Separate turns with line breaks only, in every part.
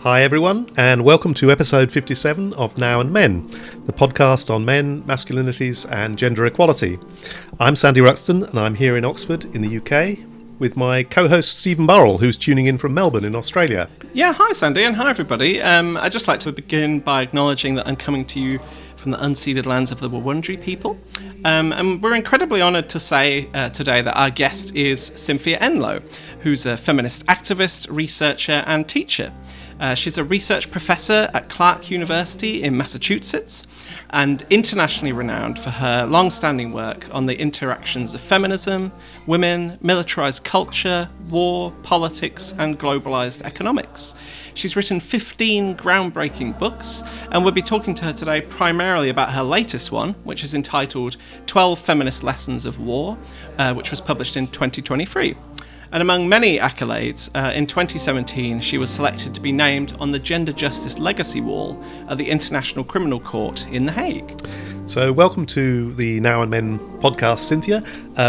Hi everyone, and welcome to episode 57 of Now and Men, the podcast on men, masculinities and gender equality. I'm Sandy Ruxton and I'm here in Oxford in the UK with my co-host Stephen Burrell, who's tuning in from Melbourne in Australia.
Yeah, hi Sandy and hi everybody. I'd just like to begin by acknowledging that I'm coming to you from the unceded lands of the Wurundjeri people. And we're incredibly honoured to say today that our guest is Cynthia Enloe, who's a feminist activist, researcher and teacher. She's a research professor at Clark University in Massachusetts and internationally renowned for her long-standing work on the interactions of feminism, women, militarised culture, war, politics and globalised economics. She's written 15 groundbreaking books, and we'll be talking to her today primarily about her latest one, which is entitled 12 Feminist Lessons of War, which was published in 2023. And among many accolades, in 2017 she was selected to be named on the Gender Justice Legacy Wall at the International Criminal Court in The Hague.
So welcome to the Now and Men podcast, Cynthia.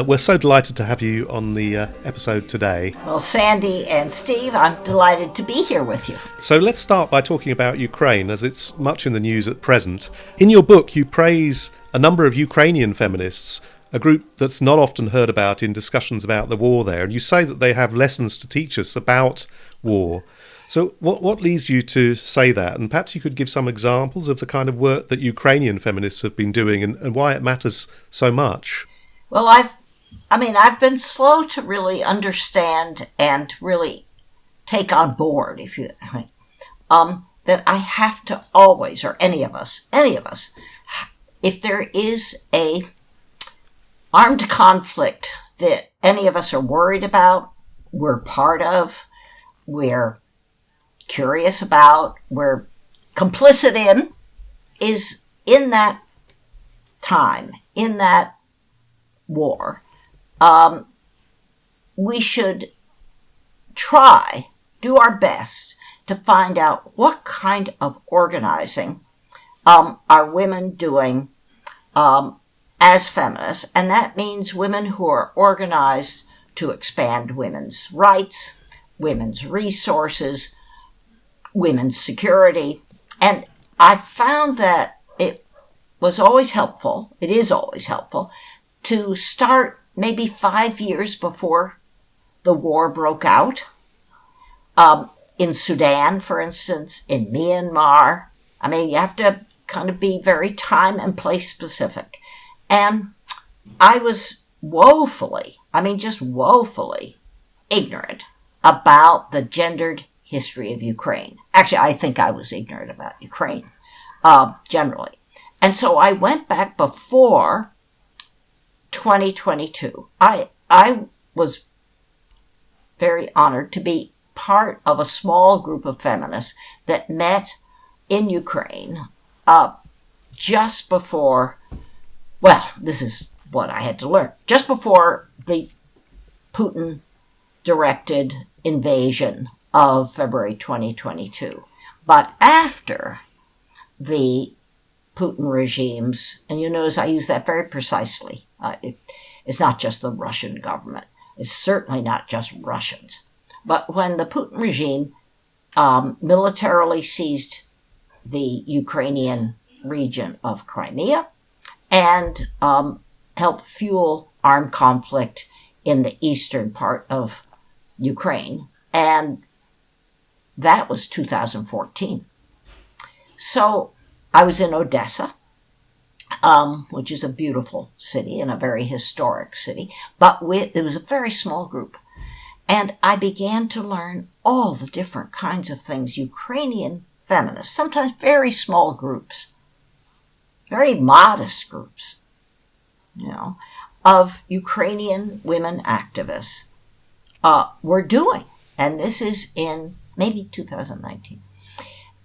We're so delighted to have you on the episode today.
Well, Sandy and Steve, I'm delighted to be here with you.
So let's start by talking about Ukraine, as it's much in the news at present. In your book, you praise a number of Ukrainian feminists, a group that's not often heard about in discussions about the war there, and you say that they have lessons to teach us about war. So what leads you to say that? And perhaps you could give some examples of the kind of work that Ukrainian feminists have been doing and why it matters so much.
Well, I've been slow to really understand and really take on board, that I have to always, or any of us, if there is a armed conflict that any of us are worried about, we're part of, we're curious about, we're complicit in, is in that time, in that war, we should do our best to find out what kind of organizing are women doing as feminists, and that means women who are organized to expand women's rights, women's resources, women's security. And I found that it is always helpful to start maybe 5 years before the war broke out. In Sudan, for instance, in Myanmar. You have to kind of be very time and place specific. And I was woefully ignorant about the gendered history of Ukraine. Actually, I think I was ignorant about Ukraine, generally. And so I went back before 2022. I was very honored to be part of a small group of feminists that met in Ukraine just before, well, this is what I had to learn, just before the Putin-directed invasion of February 2022. But after the Putin regimes, and you notice I use that very precisely, it's not just the Russian government, it's certainly not just Russians. But when the Putin regime militarily seized the Ukrainian region of Crimea and helped fuel armed conflict in the eastern part of Ukraine, and that was 2014. So I was in Odessa, which is a beautiful city and a very historic city, but it was a very small group. And I began to learn all the different kinds of things Ukrainian feminists, sometimes very small groups, very modest groups, of Ukrainian women activists were doing. And this is in maybe 2019.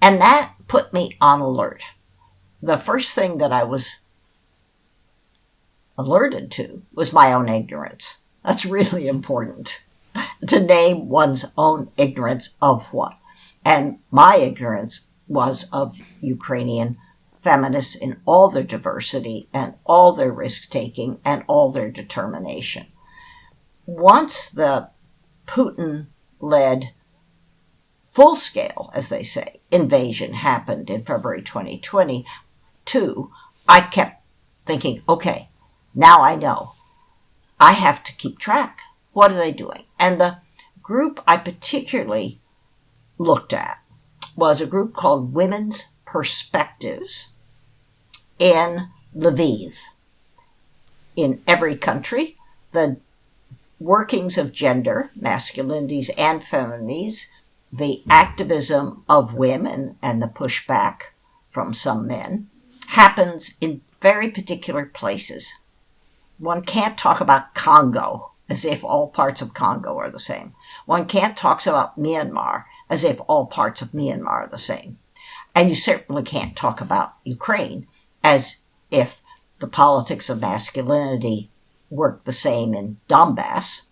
And that put me on alert. The first thing that I was alerted to was my own ignorance. That's really important, to name one's own ignorance of what. And my ignorance was of Ukrainian feminists in all their diversity and all their risk-taking and all their determination. Once the Putin-led full-scale, as they say, invasion happened in February 2022, I kept thinking, okay, now I know. I have to keep track. What are they doing? And the group I particularly looked at was a group called Women's Perspectives in Lviv. In every country, the workings of gender, masculinities and femininities, the activism of women and the pushback from some men happens in very particular places. One can't talk about Congo as if all parts of Congo are the same. One can't talk about Myanmar as if all parts of Myanmar are the same. And you certainly can't talk about Ukraine as if the politics of masculinity work the same in Donbass,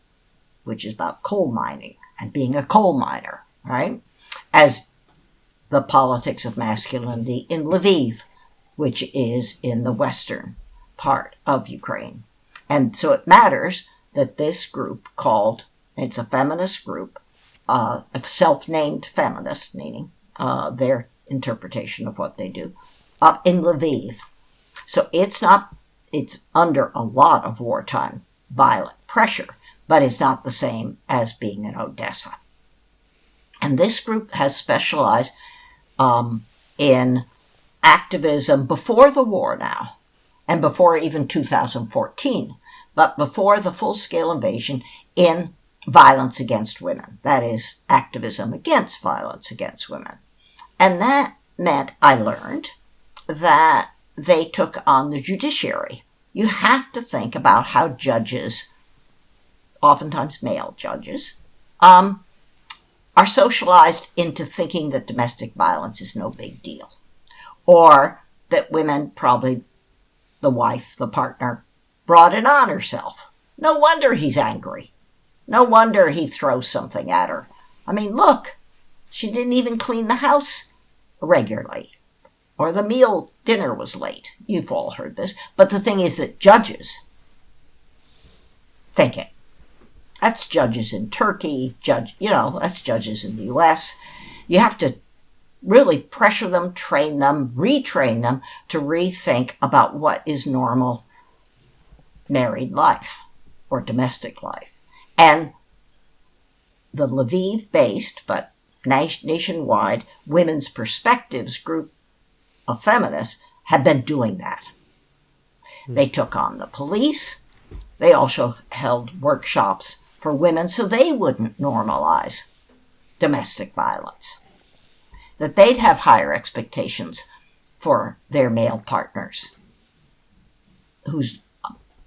which is about coal mining and being a coal miner, right? As the politics of masculinity in Lviv, which is in the western part of Ukraine. And so it matters that this group called, it's a feminist group, a self-named feminist, meaning their interpretation of what they do, up in Lviv. So it's under a lot of wartime violent pressure, but it's not the same as being in Odessa. And this group has specialized in activism before the war now, and before even 2014, but before the full-scale invasion in violence against women. That is, activism against violence against women. And that meant, I learned, that they took on the judiciary. You have to think about how judges, oftentimes male judges, are socialized into thinking that domestic violence is no big deal. Or that women, probably the wife, the partner, brought it on herself. No wonder he's angry. No wonder he throws something at her. I mean, look, she didn't even clean the house regularly. Or the dinner was late. You've all heard this. But the thing is that judges think it. That's judges in Turkey, that's judges in the US. You have to really pressure them, train them, retrain them to rethink about what is normal married life or domestic life. And the Lviv-based, but nationwide, Women's Perspectives group of feminists have been doing that. They took on the police. They also held workshops for women so they wouldn't normalize domestic violence. That they'd have higher expectations for their male partners. Who's,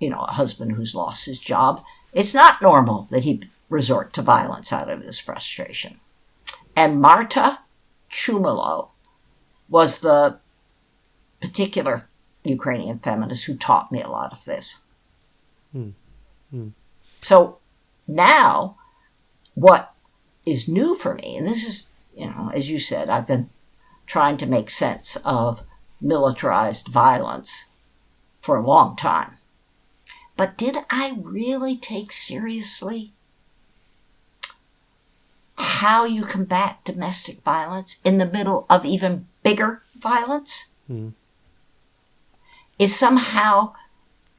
a husband who's lost his job. It's not normal that he resort to violence out of his frustration. And Marta Chumilo was the particular Ukrainian feminist who taught me a lot of this. So now, what is new for me, and this is, as you said, I've been trying to make sense of militarized violence for a long time. But did I really take seriously how you combat domestic violence in the middle of even bigger violence? Is somehow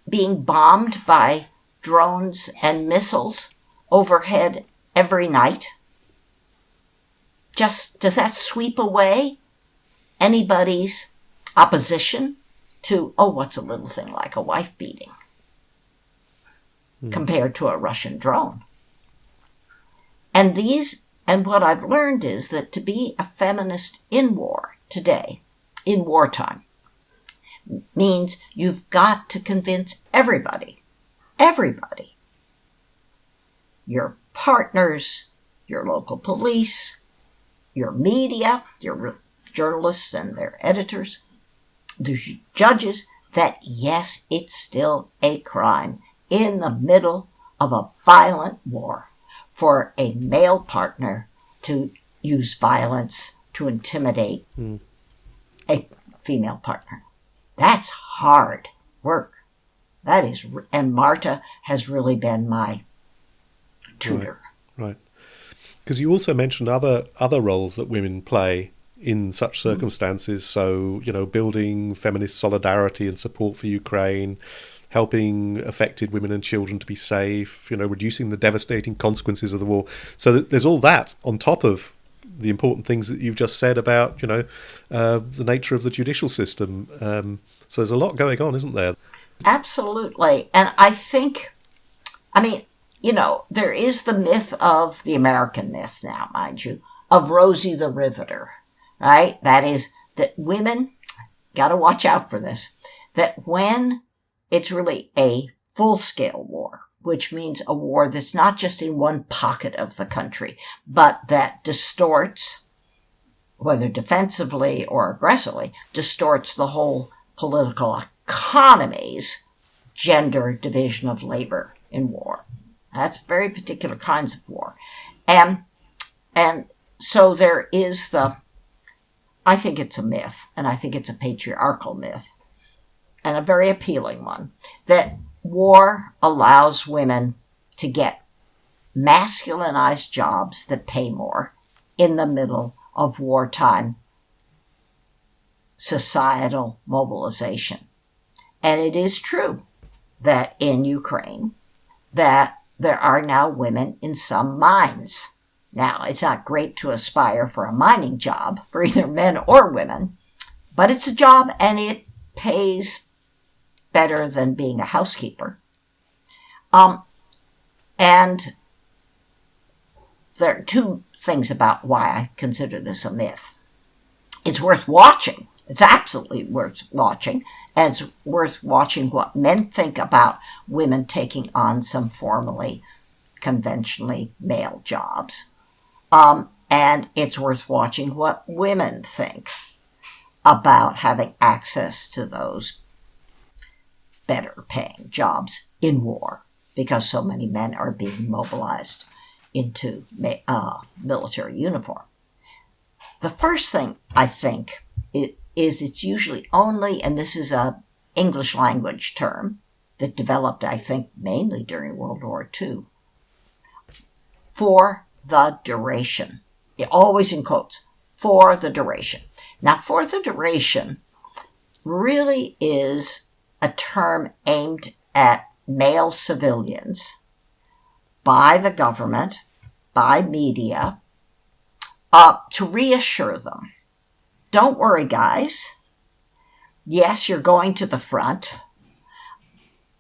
being bombed by drones and missiles overhead every night? Does that sweep away anybody's opposition to, what's a little thing like a wife beating compared to a Russian drone? And what I've learned is that to be a feminist in war today, in wartime, means you've got to convince everybody, your partners, your local police, your media, your journalists and their editors, the judges, that yes, it's still a crime in the middle of a violent war for a male partner to use violence to intimidate a female partner. That's hard work. That is, and Marta has really been my tutor.
Right. Because you also mentioned other roles that women play in such circumstances. So, building feminist solidarity and support for Ukraine, helping affected women and children to be safe, reducing the devastating consequences of the war. So there's all that on top of the important things that you've just said about, the nature of the judicial system. So there's a lot going on, isn't there?
Absolutely. And I think, there is the myth of the American myth now, mind you, of Rosie the Riveter, right? That is that women, got to watch out for this, that when it's really a full-scale war, which means a war that's not just in one pocket of the country, but that distorts, whether defensively or aggressively, distorts the whole political economy's gender division of labor in war. That's very particular kinds of war. And so there is I think it's a myth, and I think it's a patriarchal myth, and a very appealing one, that war allows women to get masculinized jobs that pay more in the middle of wartime societal mobilization. And it is true that in Ukraine, that there are now women in some mines. Now, it's not great to aspire for a mining job for either men or women, but it's a job and it pays better than being a housekeeper. And there are two things about why I consider this a myth. It's worth watching. It's absolutely worth watching. And it's worth watching what men think about women taking on some formally, conventionally male jobs. And it's worth watching what women think about having access to those better paying jobs in war, because so many men are being mobilized into military uniform. The first thing I think is it's usually only, and this is a English language term that developed, I think, mainly during World War II, for the duration. Always in quotes, for the duration. Now, for the duration really is a term aimed at male civilians by the government, by media, to reassure them. Don't worry, guys. Yes, you're going to the front,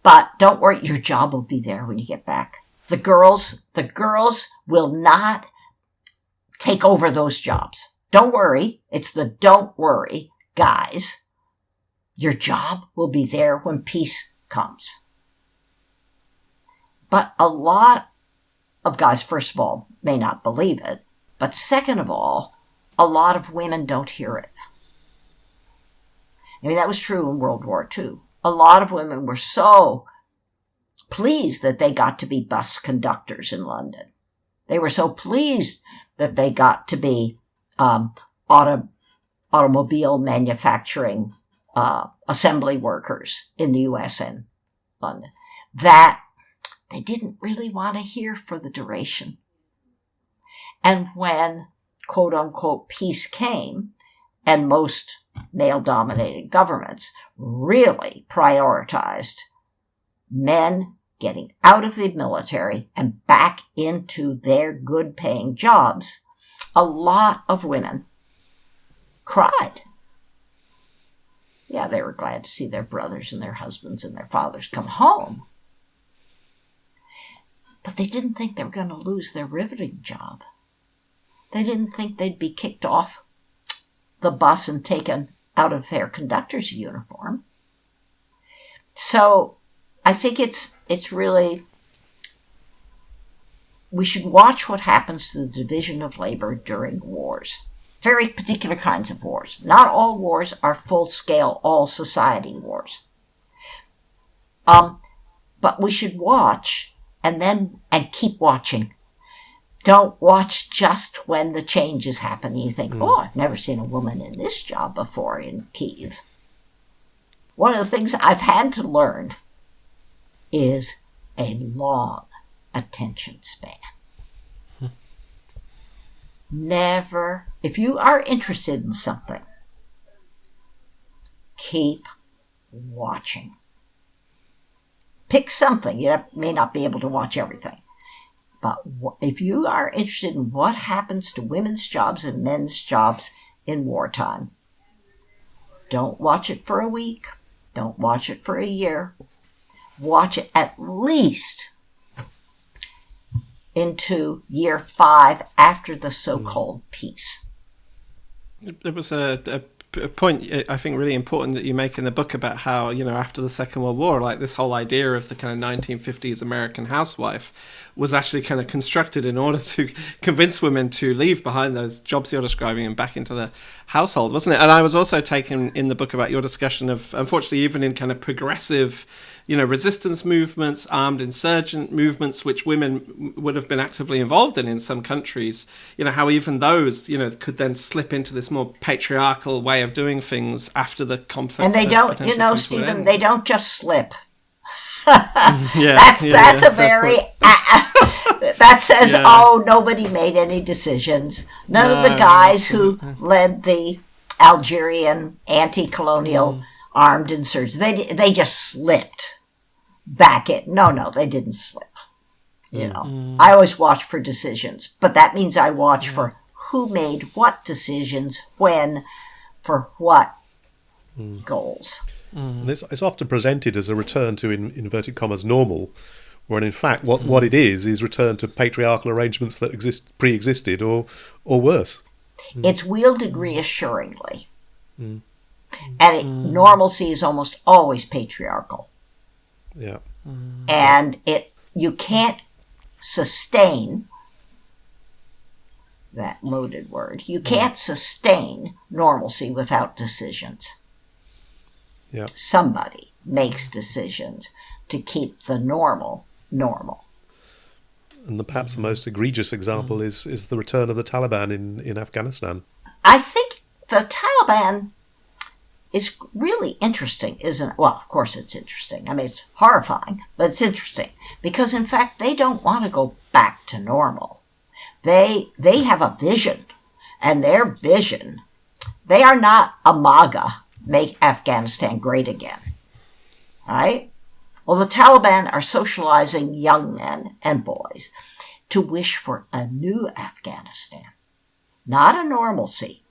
but don't worry, your job will be there when you get back. The girls will not take over those jobs. Don't worry. It's the don't worry, guys. Your job will be there when peace comes. But a lot of guys, first of all, may not believe it. But second of all, a lot of women don't hear it. I mean, that was true in World War II. A lot of women were so pleased that they got to be bus conductors in London. They were so pleased that they got to be automobile manufacturing assembly workers in the U.S. and London, that they didn't really want to hear for the duration. And when, quote unquote, peace came, and most male-dominated governments really prioritized men getting out of the military and back into their good-paying jobs, a lot of women cried. Yeah, they were glad to see their brothers and their husbands and their fathers come home. But they didn't think they were going to lose their riveting job. They didn't think they'd be kicked off the bus and taken out of their conductor's uniform. So I think it's really, we should watch what happens to the division of labor during wars. Very particular kinds of wars. Not all wars are full-scale, all-society wars. But we should watch and keep watching. Don't watch just when the change is happening. You think, oh, I've never seen a woman in this job before in Kyiv. One of the things I've had to learn is a long attention span. never, if you are interested in something, keep watching. Pick something. You may not be able to watch everything. But if you are interested in what happens to women's jobs and men's jobs in wartime, don't watch it for a week. Don't watch it for a year. Watch it at least into year 5 after the so-called peace.
There was a point I think really important that you make in the book about how, after the Second World War, like this whole idea of the kind of 1950s American housewife was actually kind of constructed in order to convince women to leave behind those jobs you're describing and back into the household, wasn't it? And I was also taken in the book about your discussion of, unfortunately, even in kind of progressive, resistance movements, armed insurgent movements, which women would have been actively involved in some countries, how even those, could then slip into this more patriarchal way of doing things after the conflict.
And they don't, Stephen, they don't just slip.
That's
a very that says, nobody made any decisions. None of the guys who led the Algerian anti-colonial armed insurgents, they just slipped back in. No, they didn't slip. I always watch for decisions, but that means I watch for who made what decisions, when, for what goals.
And it's often presented as a return to, in inverted commas, normal, when in fact what it is return to patriarchal arrangements that pre-existed or worse.
It's wielded reassuringly. And normalcy is almost always patriarchal.
Yeah.
And you can't sustain that loaded word. You can't sustain normalcy without decisions.
Yeah.
Somebody makes decisions to keep the normal.
And perhaps the most egregious example is the return of the Taliban in Afghanistan.
I think the Taliban is really interesting, isn't it? Well, of course it's interesting. I mean, it's horrifying, but it's interesting. Because, in fact, they don't want to go back to normal. They have a vision. And their vision, they are not a MAGA, make Afghanistan great again. Right? Well, the Taliban are socializing young men and boys to wish for a new Afghanistan. Not a normalcy,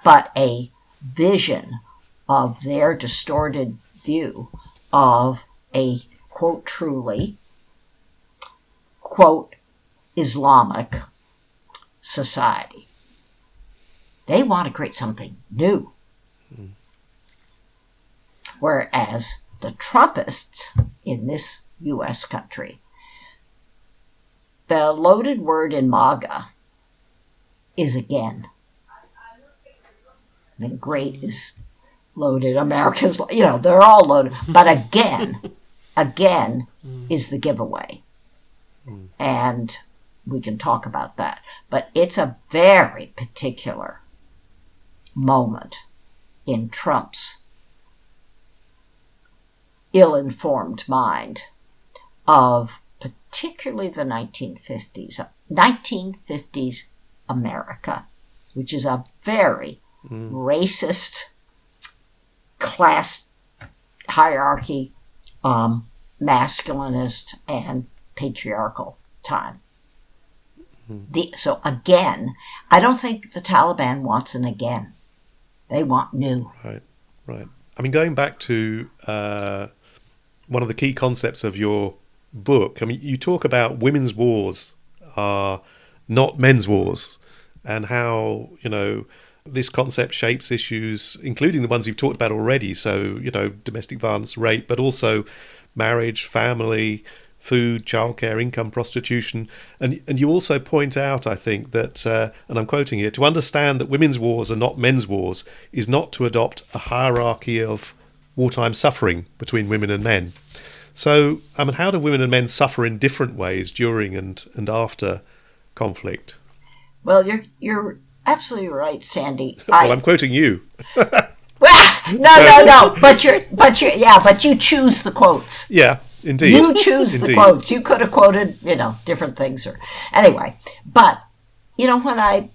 but a vision of their distorted view of a, quote, truly, quote, Islamic society. They want to create something new. Whereas the Trumpists in this U.S. country, the loaded word in MAGA is again. I mean, great is loaded. Americans, they're all loaded. But again is the giveaway. And we can talk about that. But it's a very particular moment in Trump's ill-informed mind of particularly the 1950s America, which is a very racist, class hierarchy, masculinist, and patriarchal time. So again, I don't think the Taliban wants an again. They want new.
Right. I mean, going back to one of the key concepts of your book, I mean, you talk about women's wars are not men's wars, and how, this concept shapes issues, including the ones you've talked about already. So, domestic violence, rape, but also marriage, family, food, childcare, income, prostitution. And you also point out, I think, that, and I'm quoting here, to understand that women's wars are not men's wars is not to adopt a hierarchy of wartime suffering between women and men. So, I mean, how do women and men suffer in different ways during and after conflict?
Well, you're absolutely right, Sandy.
Well, I'm quoting you.
No. But you choose the quotes.
Yeah, indeed.
You choose the quotes. You could have quoted, different things, anyway. But when I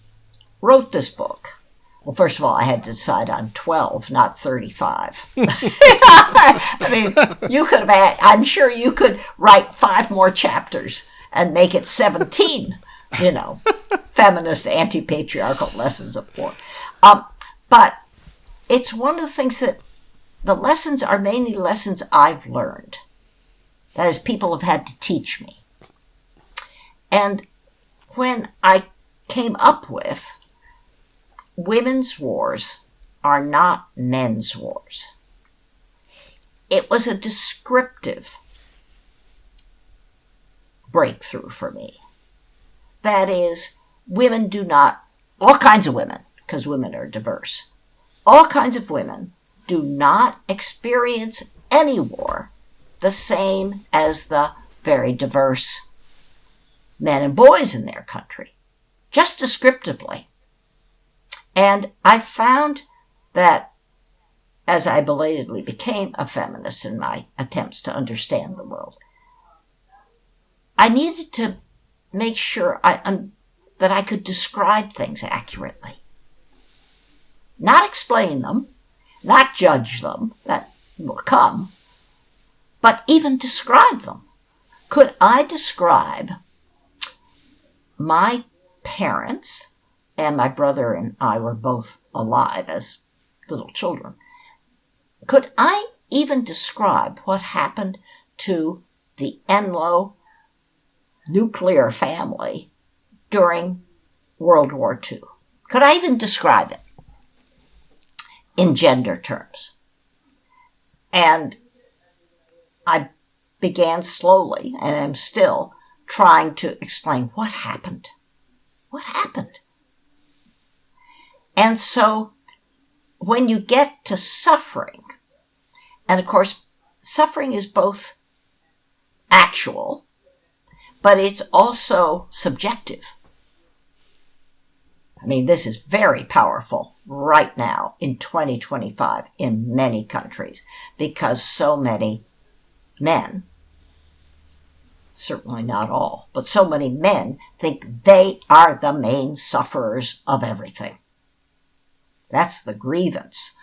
wrote this book, well, first of all, I had to decide on 12, not 35. I mean, you could have, I'm sure you could write 5 more chapters and make it 17, feminist, anti-patriarchal lessons of war. But it's one of the things that the lessons are mainly lessons I've learned. That is, people have had to teach me. And when I came up with women's wars are not men's wars, it was a descriptive breakthrough for me. That is, women do not, all kinds of women, because women are diverse, all kinds of women do not experience any war the same as the very diverse men and boys in their country, just descriptively. And I found that as I belatedly became a feminist in my attempts to understand the world, I needed to make sure that I could describe things accurately. Not explain them, not judge them, that will come, but even describe them. Could I describe my parents, and my brother and I were both alive as little children, could I even describe what happened to the Enloe nuclear family during World War II? Could I even describe it in gender terms? And I began slowly, and am still, trying to explain what happened. What happened? And so when you get to suffering, and of course, suffering is both actual, but it's also subjective. I mean, this is very powerful right now in 2025 in many countries, because so many men, certainly not all, but so many men think they are the main sufferers of everything. That's the grievance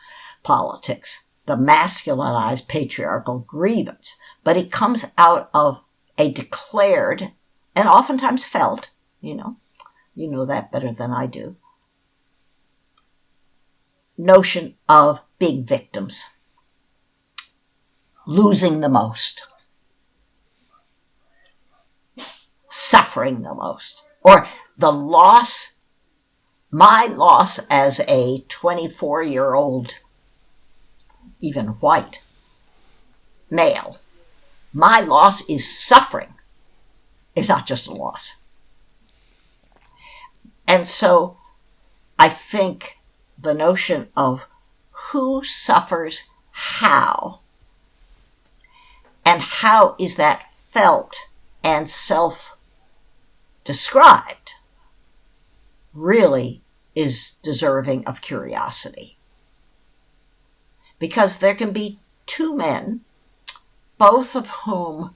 politics, the masculinized patriarchal grievance. But it comes out of a declared, and oftentimes felt, you know that better than I do, notion of big victims, losing the most, suffering the most, or the loss, my loss as a 24-year-old, even white male, my loss is suffering. It's not just a loss. And so I think the notion of who suffers how, and how is that felt and self-described, really is deserving of curiosity. Because there can be 2 men, both of whom,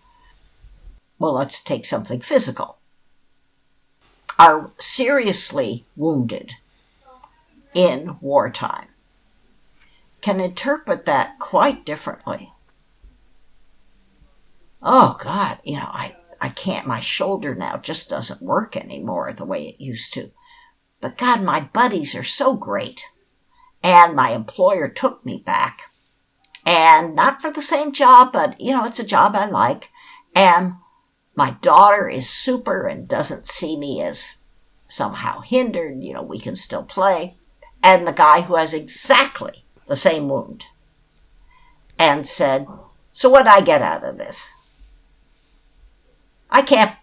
well, let's take something physical, are seriously wounded in wartime, can interpret that quite differently. Oh, God, I can't, my shoulder now just doesn't work anymore the way it used to. But God, my buddies are so great. And my employer took me back. And not for the same job, but, it's a job I like. And my daughter is super and doesn't see me as somehow hindered. We can still play. And the guy who has exactly the same wound and said, so what do I get out of this? I can't,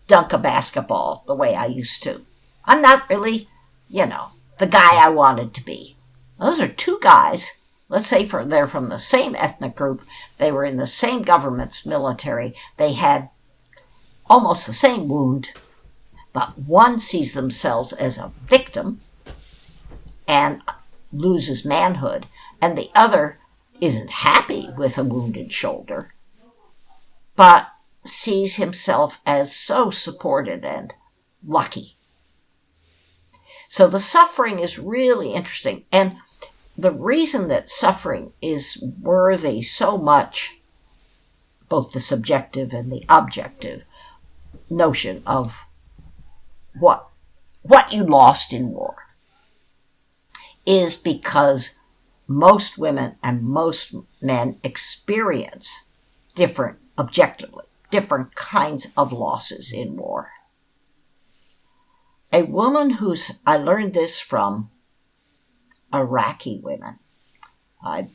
dunk a basketball the way I used to. I'm not really, the guy I wanted to be. Those are 2 guys. Let's say they're from the same ethnic group. They were in the same government's military. They had almost the same wound. But one sees themselves as a victim and loses manhood. And the other isn't happy with a wounded shoulder, but sees himself as so supported and lucky. So the suffering is really interesting. And the reason that suffering is worthy so much, both the subjective and the objective notion of what you lost in war, is because most women and most men experience objectively, different kinds of losses in war. A woman I learned this from Iraqi women. I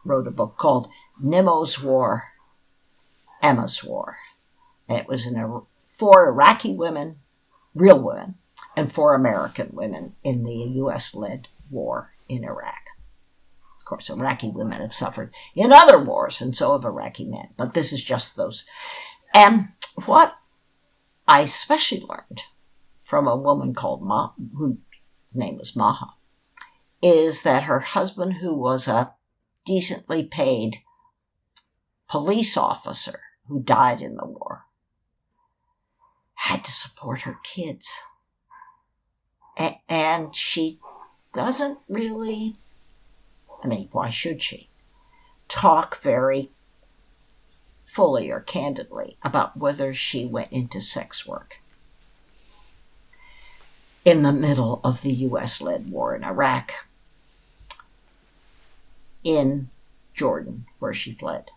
wrote a book called Nemo's War, Emma's War. And it was 4 Iraqi women, real women, and 4 American women in the U.S.-led war in Iraq. Of course, Iraqi women have suffered in other wars, and so have Iraqi men, but this is just those. And what I especially learned from a woman called whose name was Maha, is that her husband, who was a decently paid police officer who died in the war, had to support her kids. And she doesn't really, why should she, talk very fully or candidly about whether she went into sex work in the middle of the U.S.-led war in Iraq, in Jordan, where she fled.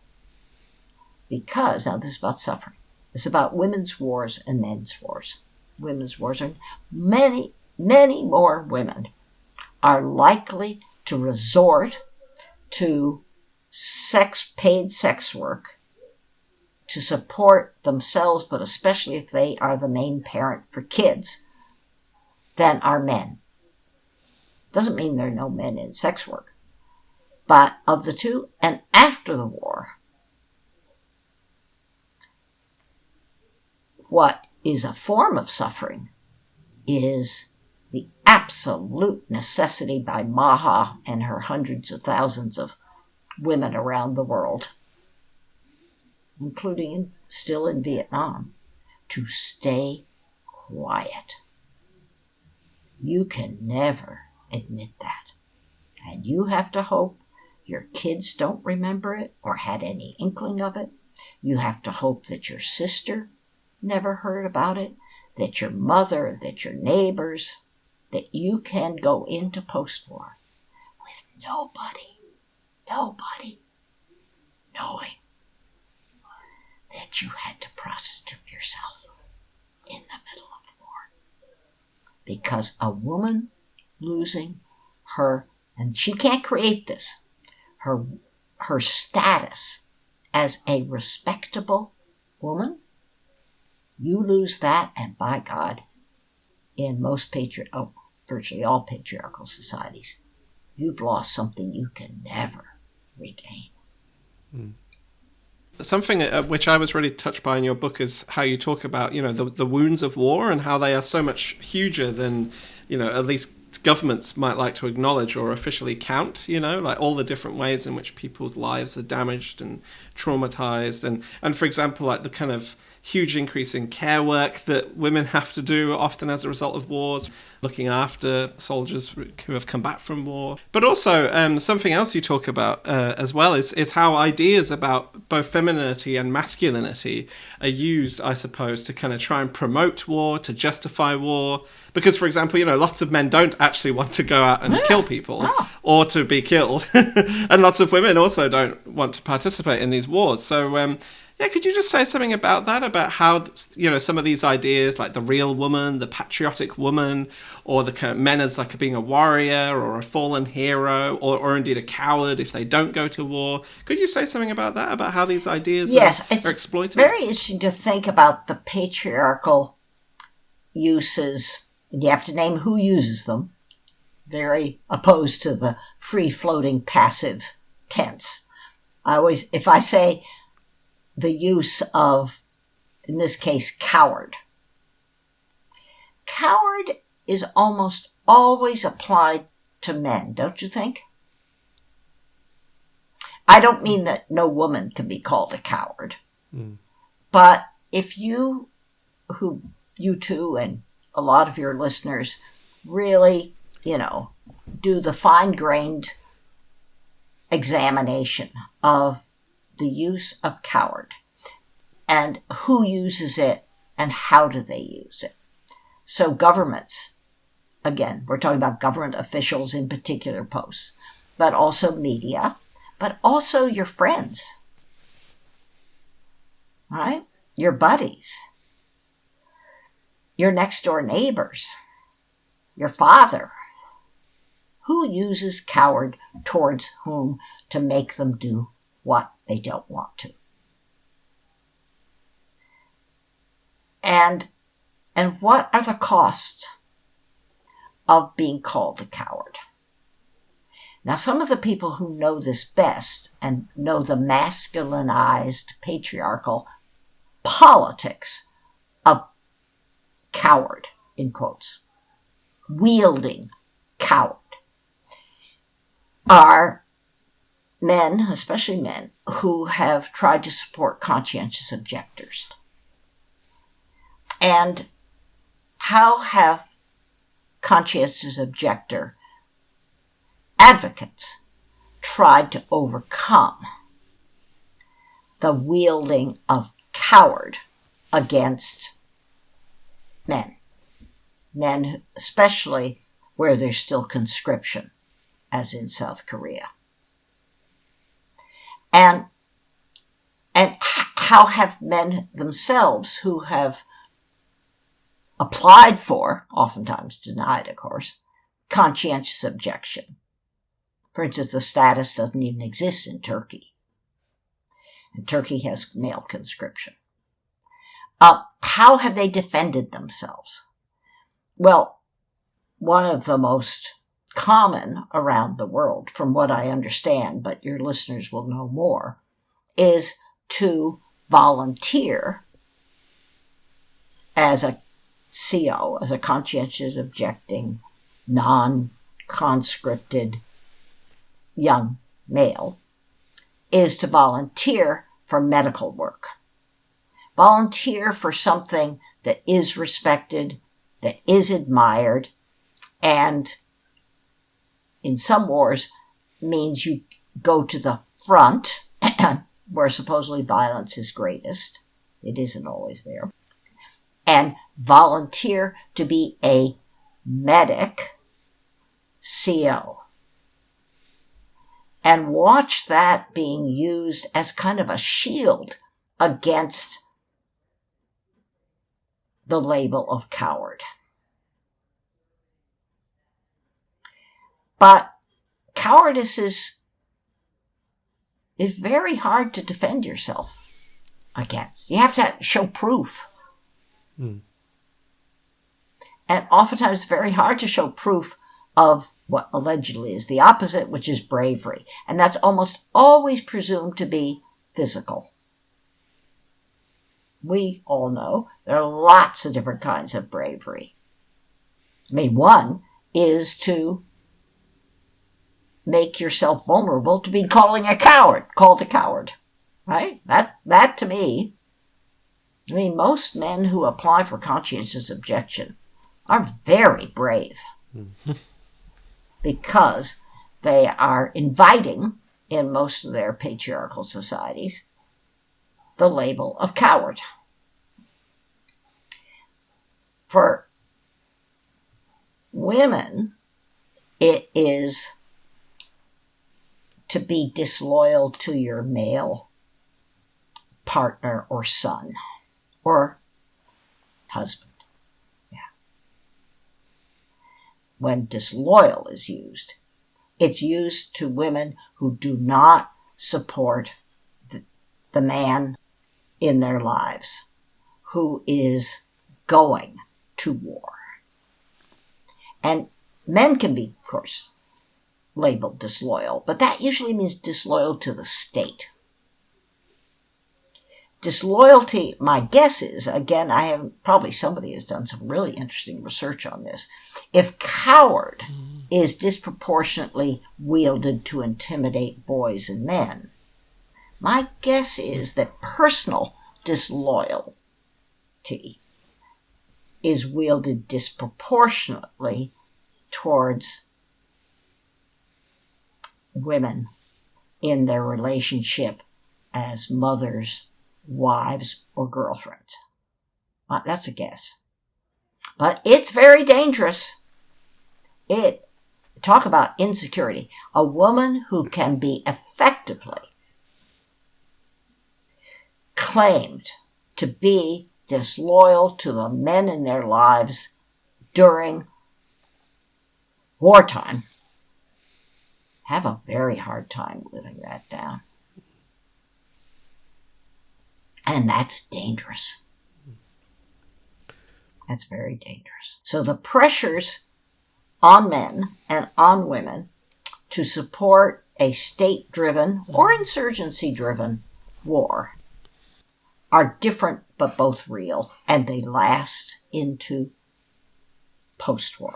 Because, now this is about suffering. It's about women's wars and men's wars. Women's wars are many, many more women are likely to resort to paid sex work to support themselves, but especially if they are the main parent for kids, than are men. Doesn't mean there are no men in sex work. But of the two, and after the war, what is a form of suffering is the absolute necessity by Maha and her hundreds of thousands of women around the world, including still in Vietnam, to stay quiet. You can never admit that. And you have to hope your kids don't remember it or had any inkling of it. You have to hope that your sister never heard about it, that your mother, that your neighbors, that you can go into post-war with nobody knowing that you had to prostitute yourself in the middle of war. Because a woman losing her, and she can't create this, her status as a respectable woman, you lose that, and by God, in virtually all patriarchal societies, you've lost something you can never regain.
Something which I was really touched by in your book is how you talk about, the wounds of war and how they are so much huger than, at least governments might like to acknowledge or officially count, like all the different ways in which people's lives are damaged and traumatized. And for example, like the kind of huge increase in care work that women have to do often as a result of wars, looking after soldiers who have come back from war. But also something else you talk about as well is how ideas about both femininity and masculinity are used, I suppose, to kind of try and promote war, to justify war. Because, for example, lots of men don't actually want to go out and kill people or to be killed. And lots of women also don't want to participate in these wars. So, could you just say something about that, about how, some of these ideas, like the real woman, the patriotic woman, or the kind of men as like being a warrior or a fallen hero, or indeed a coward if they don't go to war. Could you say something about that, about how these ideas are exploited?
It's very interesting to think about the patriarchal uses, and you have to name who uses them, very opposed to the free-floating passive tense. If I say the use of, in this case, coward. Coward is almost always applied to men, don't you think? I don't mean that no woman can be called a coward. But if you, who you two and a lot of your listeners really, do the fine-grained examination of the use of coward and who uses it and how do they use it. So governments, again, we're talking about government officials in particular posts, but also media, but also your friends, right? Your buddies, your next door neighbors, your father. Who uses coward towards whom to make them do what they don't want to? And what are the costs of being called a coward? Now, some of the people who know this best and know the masculinized patriarchal politics of coward, in quotes, wielding coward, are men, especially men, who have tried to support conscientious objectors. And how have conscientious objector advocates tried to overcome the wielding of coward against men? Men, especially where there's still conscription, as in South Korea. And how have men themselves who have applied for, oftentimes denied, of course, conscientious objection. For instance, the status doesn't even exist in Turkey. And Turkey has male conscription. How have they defended themselves? Well, one of the most common around the world, from what I understand, but your listeners will know more, is to volunteer as a CO, as a conscientious objecting, non-conscripted young male, is to volunteer for medical work. Volunteer for something that is respected, that is admired, and in some wars means you go to the front, where supposedly violence is greatest. It isn't always there. And volunteer to be a medic CO. And watch that being used as kind of a shield against the label of coward. But cowardice is very hard to defend yourself against. You have to show proof. And oftentimes it's very hard to show proof of what allegedly is the opposite, which is bravery. And that's almost always presumed to be physical. We all know there are lots of different kinds of bravery. I mean, one is to make yourself vulnerable to being called a coward, right? That to me, I mean, most men who apply for conscientious objection are very brave because they are inviting, in most of their patriarchal societies, the label of coward. For women, it is to be disloyal to your male partner or son or husband. Yeah. When disloyal is used, it's used to women who do not support the man in their lives who is going to war. And men can be, of course, labeled disloyal, but that usually means disloyal to the state. Disloyalty, my guess is, again, probably somebody has done some really interesting research on this. If coward is disproportionately wielded to intimidate boys and men, my guess is that personal disloyalty is wielded disproportionately towards women in their relationship as mothers, wives, or girlfriends. That's a guess. But it's very dangerous. Talk about insecurity. A woman who can be effectively claimed to be disloyal to the men in their lives during wartime have a very hard time living that down. And that's dangerous. That's very dangerous. So the pressures on men and on women to support a state-driven or insurgency-driven war are different but both real, and they last into post-war.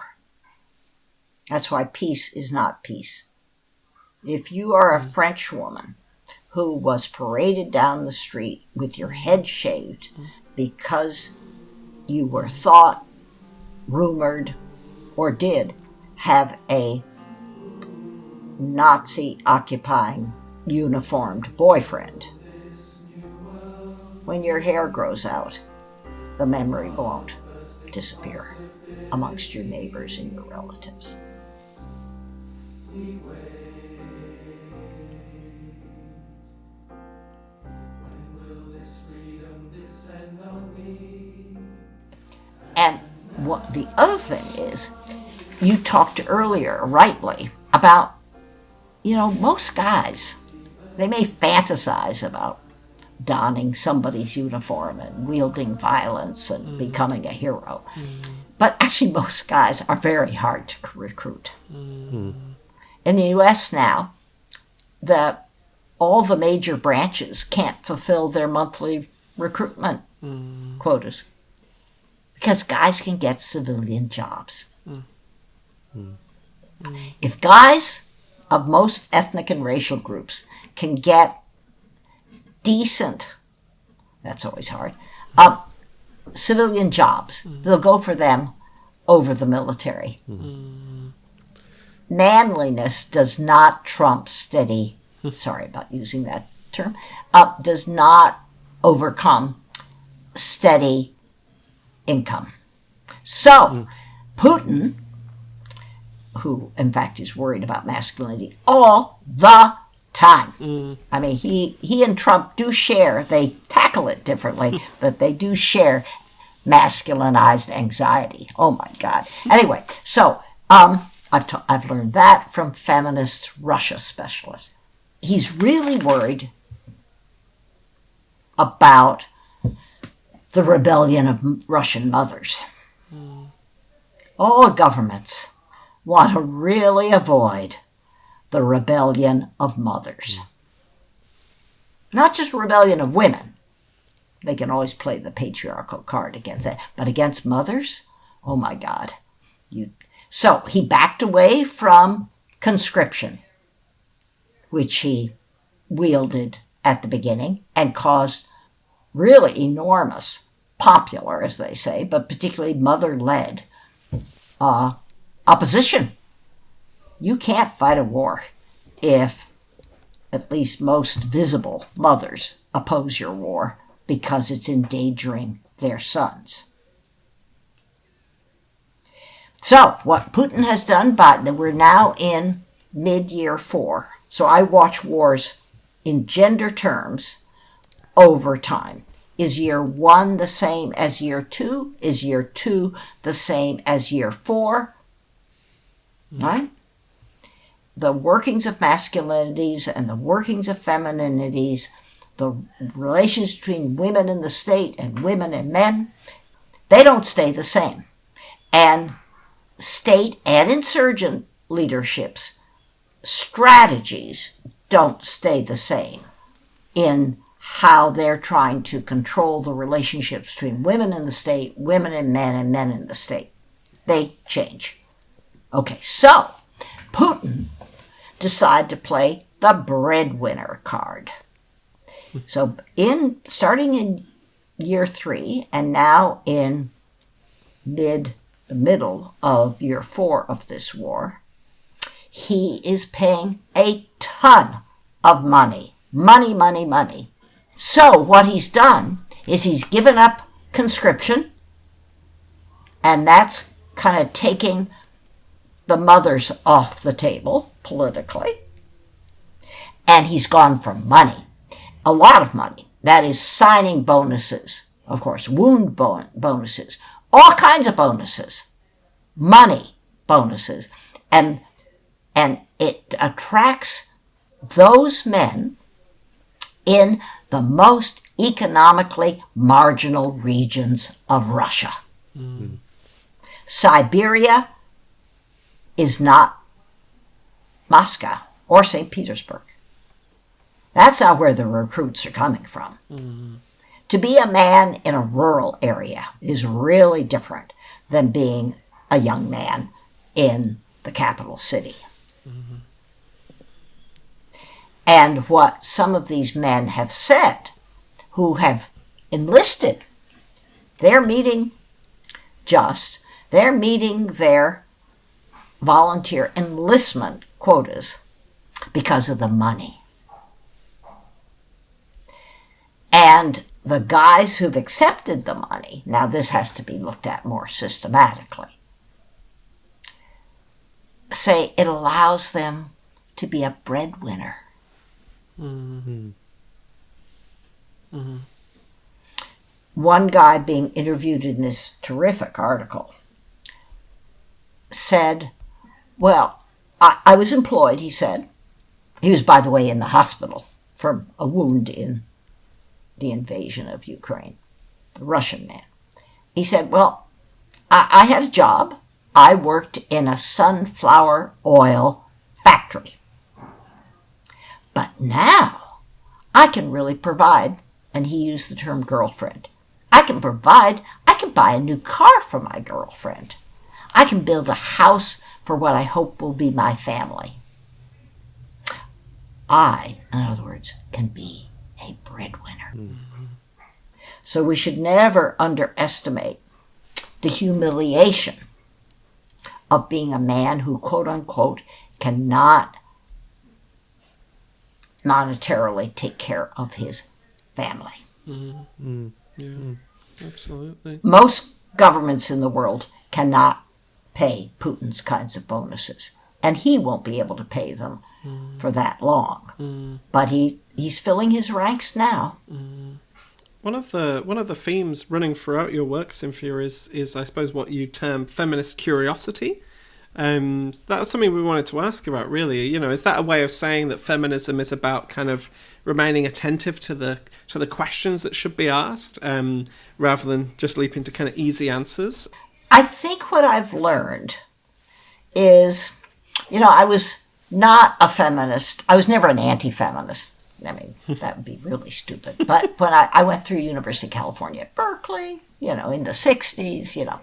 That's why peace is not peace. If you are a French woman who was paraded down the street with your head shaved because you were thought, rumored, or did have a Nazi-occupying uniformed boyfriend, when your hair grows out, the memory won't disappear amongst your neighbors and your relatives. And what the other thing is, you talked earlier, rightly, about, most guys, they may fantasize about donning somebody's uniform and wielding violence and becoming a hero. But actually, most guys are very hard to recruit. In the U.S. now, all the major branches can't fulfill their monthly recruitment quotas because guys can get civilian jobs. If guys of most ethnic and racial groups can get decent, that's always hard, civilian jobs, they'll go for them over the military. Manliness does not trump steady, sorry about using that term, does not overcome steady income. So, Putin, who in fact is worried about masculinity all the time. I mean, he and Trump do share, they tackle it differently, but they do share masculinized anxiety. Oh my God. Anyway, so I've learned that from feminist Russia specialists. He's really worried about the rebellion of Russian mothers. All governments want to really avoid the rebellion of mothers. Not just rebellion of women. They can always play the patriarchal card against that. But against mothers? Oh my God. So he backed away from conscription, which he wielded at the beginning and caused really enormous, popular, as they say, but particularly mother-led opposition. You can't fight a war if at least most visible mothers oppose your war because it's endangering their sons. So, what Putin has done, we're now in mid-year 4. So I watch wars in gender terms over time. Is year 1 the same as year 2? Is year 2 the same as year 4? Right? The workings of masculinities and the workings of femininities, the relations between women in the state and women and men, they don't stay the same. And state and insurgent leaderships strategies don't stay the same in how they're trying to control the relationships between women in the state, women and men in the state. They change. Okay, so Putin decided to play the breadwinner card. So starting in year 3 and now in the middle of year 4 of this war, he is paying a ton of money. Money. So what he's done is he's given up conscription, and that's kind of taking the mothers off the table politically. And he's gone for money, a lot of money. That is signing bonuses, of course, wound bonuses, all kinds of bonuses, money bonuses. And it attracts those men in the most economically marginal regions of Russia. Mm-hmm. Siberia is not Moscow or St. Petersburg. That's not where the recruits are coming from. Mm-hmm. To be a man in a rural area is really different than being a young man in the capital city. Mm-hmm. And what some of these men have said, who have enlisted, they're meeting their volunteer enlistment quotas because of the money. And the guys who've accepted the money, now this has to be looked at more systematically, say it allows them to be a breadwinner. Mm-hmm. Mm-hmm. One guy being interviewed in this terrific article said, well, I was employed, he said. He was, by the way, in the hospital for a wound in the invasion of Ukraine, the Russian man. He said, well, I had a job. I worked in a sunflower oil factory. But now I can really provide, and he used the term girlfriend. I can buy a new car for my girlfriend. I can build a house for what I hope will be my family. I, in other words, can be a breadwinner. Mm-hmm. So we should never underestimate the humiliation of being a man who, quote unquote, cannot monetarily take care of his family.
Mm-hmm. Yeah, absolutely.
Most governments in the world cannot pay Putin's kinds of bonuses, and he won't be able to pay them for that long. But he's filling his ranks now.
One of the themes running throughout your work, Cynthia, is I suppose what you term feminist curiosity. That was something we wanted to ask about, really. You know, is that a way of saying that feminism is about kind of remaining attentive to the questions that should be asked, rather than just leaping to kind of easy answers?
I think what I've learned is, I was not a feminist. I was never an anti-feminist. I mean, that would be really stupid. But when I went through University of California at Berkeley, in the 60s,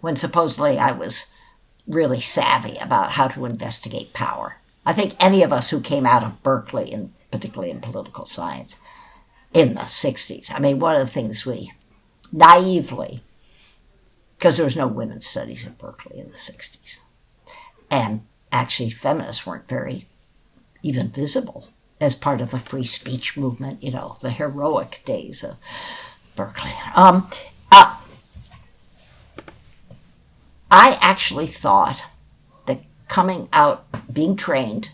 when supposedly I was really savvy about how to investigate power. I think any of us who came out of Berkeley, and particularly in political science, in the 60s, I mean, one of the things we naively, because there was no women's studies at Berkeley in the 60s, and actually feminists weren't very even visible as part of the free speech movement, the heroic days of Berkeley. I actually thought that coming out, being trained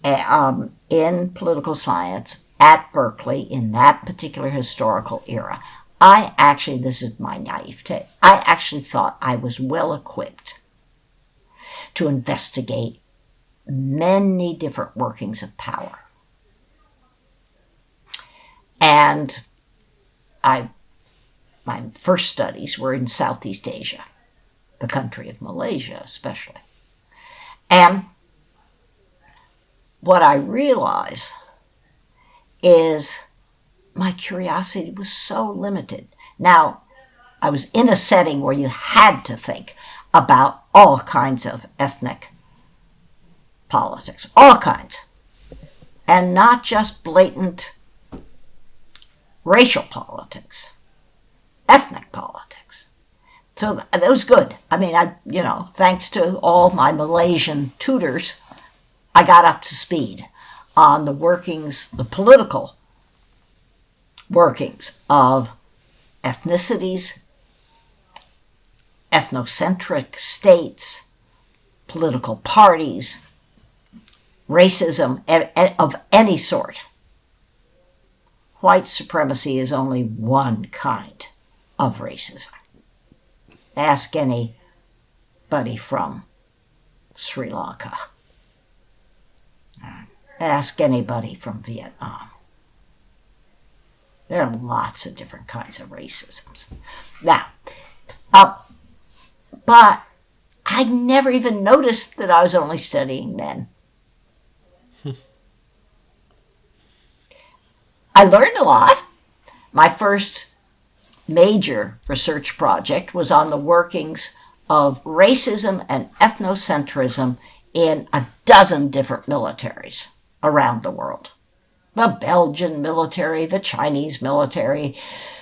in political science at Berkeley in that particular historical era, this is my naivete, I actually thought I was well equipped to investigate many different workings of power. And my first studies were in Southeast Asia, the country of Malaysia especially. And what I realize is my curiosity was so limited. Now, I was in a setting where you had to think about all kinds of ethnic politics, all kinds, and not just blatant racial politics, ethnic politics. So that was good. I mean, thanks to all my Malaysian tutors, I got up to speed on the workings, the political workings of ethnicities, ethnocentric states, political parties, racism of any sort. White supremacy is only one kind of racism. Ask anybody from Sri Lanka. Ask anybody from Vietnam. There are lots of different kinds of racisms. Now, but I never even noticed that I was only studying men. I learned a lot. My first major research project was on the workings of racism and ethnocentrism in a dozen different militaries around the world. The Belgian military, the Chinese military,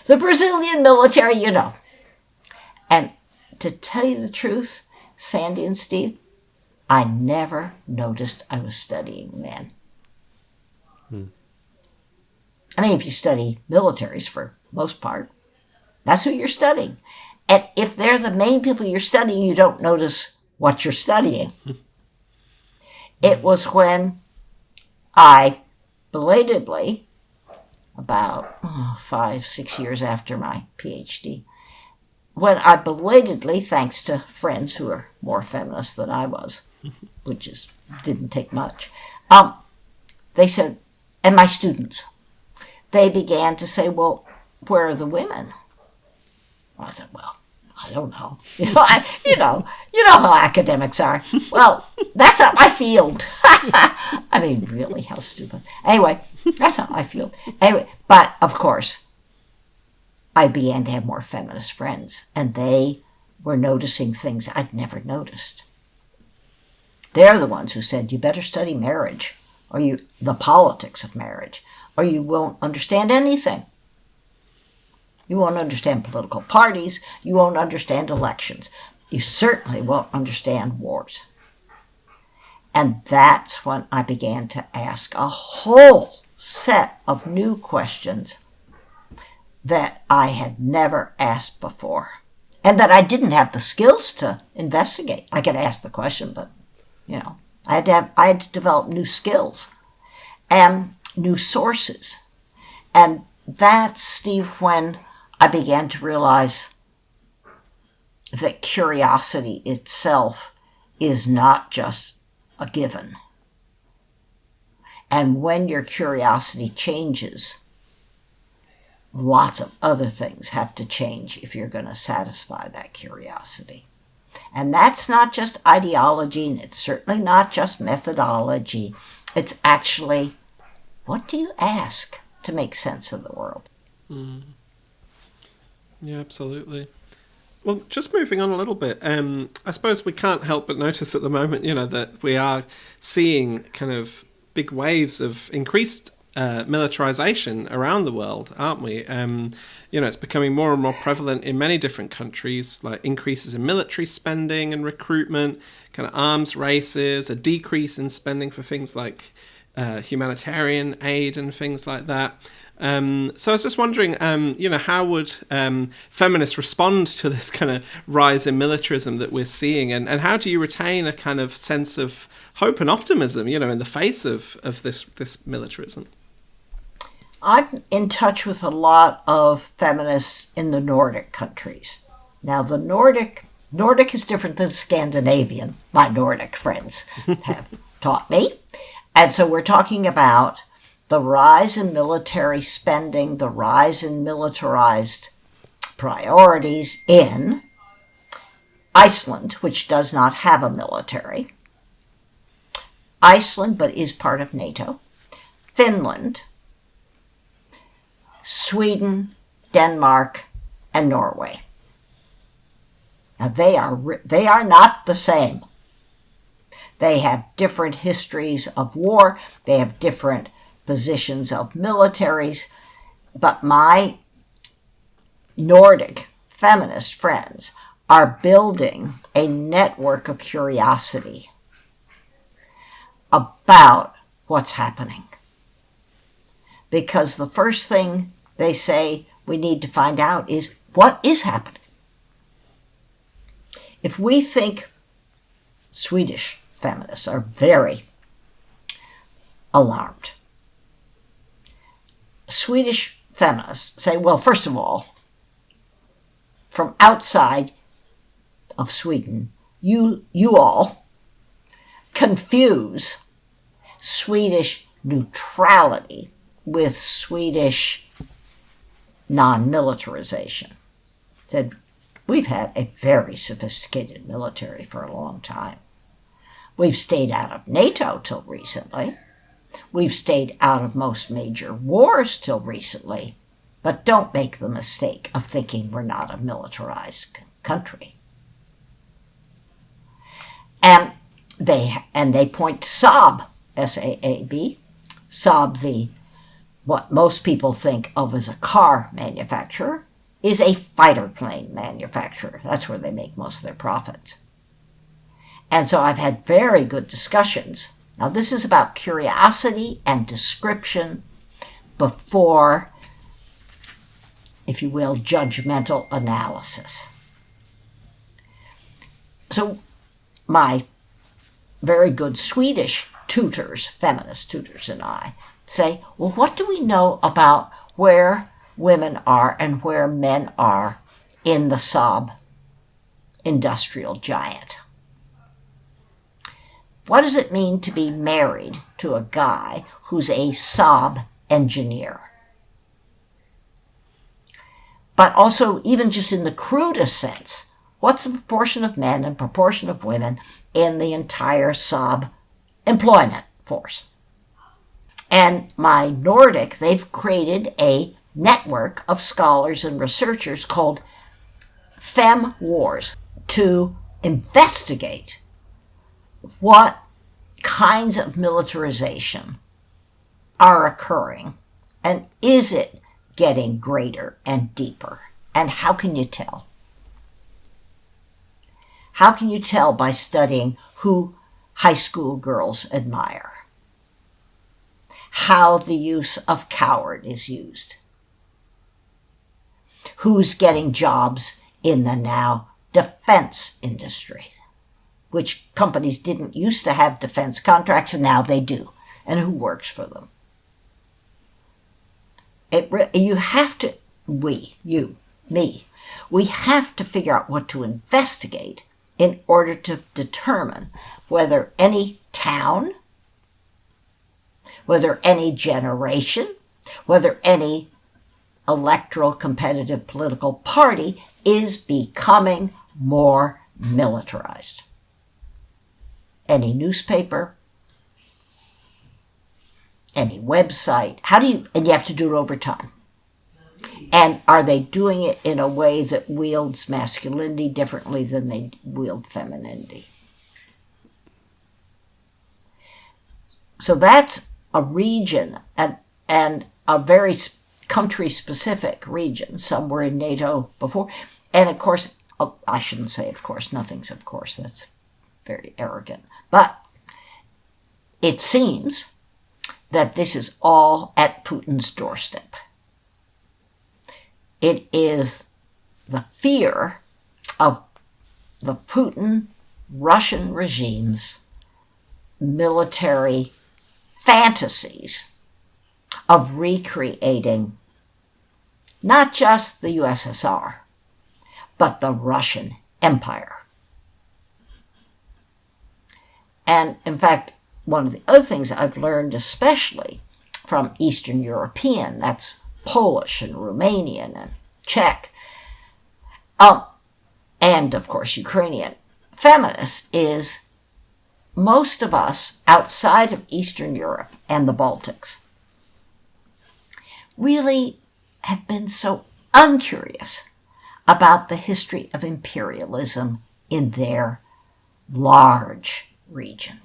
the Brazilian military, you know. And to tell you the truth, Sandy and Steve, I never noticed I was studying men. I mean, if you study militaries for most part, that's who you're studying. And if they're the main people you're studying, you don't notice what you're studying. It was when I belatedly, about 5-6 years after my PhD, when I belatedly, thanks to friends who are more feminist than I was, which didn't take much, they said, and my students, they began to say, well, where are the women? Well, I said, well, I don't know. You know how academics are. Well, that's not my field. I mean, really, how stupid. Anyway, that's not my field. Anyway, but of course, I began to have more feminist friends, and they were noticing things I'd never noticed. They're the ones who said, you better study marriage, or the politics of marriage, or you won't understand anything. You won't understand political parties. You won't understand elections. You certainly won't understand wars. And that's when I began to ask a whole set of new questions that I had never asked before, and that I didn't have the skills to investigate. I could ask the question, but, I had to develop new skills and new sources. And that's, Steve, when I began to realize that curiosity itself is not just a given. And when your curiosity changes, lots of other things have to change if you're going to satisfy that curiosity. And that's not just ideology, and it's certainly not just methodology. It's actually, what do you ask to make sense of the world?
Yeah, absolutely. Well, just moving on a little bit, I suppose we can't help but notice at the moment, that we are seeing kind of big waves of increased militarization around the world, aren't we? It's becoming more and more prevalent in many different countries, like increases in military spending and recruitment, kind of arms races, a decrease in spending for things like humanitarian aid and things like that. So I was just wondering, how would feminists respond to this kind of rise in militarism that we're seeing, and how do you retain a kind of sense of hope and optimism, in the face of this militarism?
I'm in touch with a lot of feminists in the Nordic countries. Now, the Nordic is different than Scandinavian, my Nordic friends have taught me. And so we're talking about the rise in military spending, the rise in militarized priorities in Iceland, which does not have a military. Iceland, but is part of NATO. Finland, Sweden, Denmark, and Norway. Now, they are not the same. They have different histories of war. They have different positions of militaries. But my Nordic feminist friends are building a network of curiosity about what's happening. Because the first thing they say we need to find out is what is happening. If we think Swedish feminists are very alarmed, Swedish feminists say, well, first of all, from outside of Sweden, you all confuse Swedish neutrality with Swedish non-militarization. Said, we've had a very sophisticated military for a long time. We've stayed out of NATO till recently. We've stayed out of most major wars till recently. But don't make the mistake of thinking we're not a militarized country. And they point to Saab, S-A-A-B, Saab, what most people think of as a car manufacturer, is a fighter plane manufacturer. That's where they make most of their profits. And so I've had very good discussions. Now this is about curiosity and description before, if you will, judgmental analysis. So my very good Swedish tutors, feminist tutors, and I say, well, what do we know about where women are and where men are in the Saab industrial giant? What does it mean to be married to a guy who's a Saab engineer? But also, even just in the crudest sense, what's the proportion of men and proportion of women in the entire Saab employment force? And my Nordic, they've created a network of scholars and researchers called Fem Wars to investigate what kinds of militarization are occurring, and is it getting greater and deeper? And how can you tell? How can you tell by studying who high school girls admire? How the use of coward is used? Who's getting jobs in the now defense industry, which companies didn't used to have defense contracts and now they do, and who works for them? You have to, we have to figure out what to investigate in order to determine whether any town, whether any generation, whether any electoral competitive political party is becoming more militarized. Any newspaper, any website, and you have to do it over time. And are they doing it in a way that wields masculinity differently than they wield femininity? So that's a region, and a very country-specific region. Some were in NATO before. And of course, I shouldn't say of course, nothing's of course, that's very arrogant. But it seems that this is all at Putin's doorstep. It is the fear of the Putin Russian regime's military fantasies of recreating not just the USSR, but the Russian Empire. And in fact, one of the other things I've learned, especially from Eastern European, that's Polish and Romanian and Czech, and of course Ukrainian feminists, is most of us outside of Eastern Europe and the Baltics really have been so uncurious about the history of imperialism in their large region.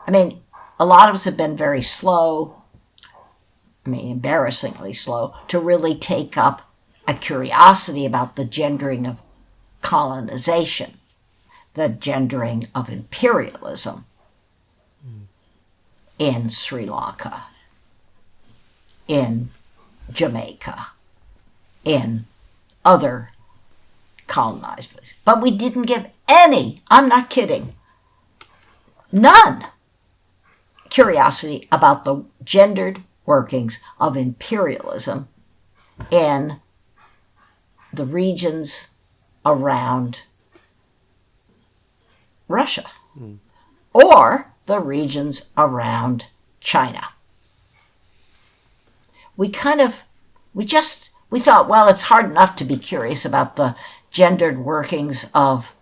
I mean, a lot of us have been very slow, embarrassingly slow, to really take up a curiosity about the gendering of colonization, the gendering of imperialism in Sri Lanka, in Jamaica, in other colonized places. But we didn't give any, I'm not kidding, none curiosity about the gendered workings of imperialism in the regions around Russia or the regions around China. We thought, well, it's hard enough to be curious about the gendered workings of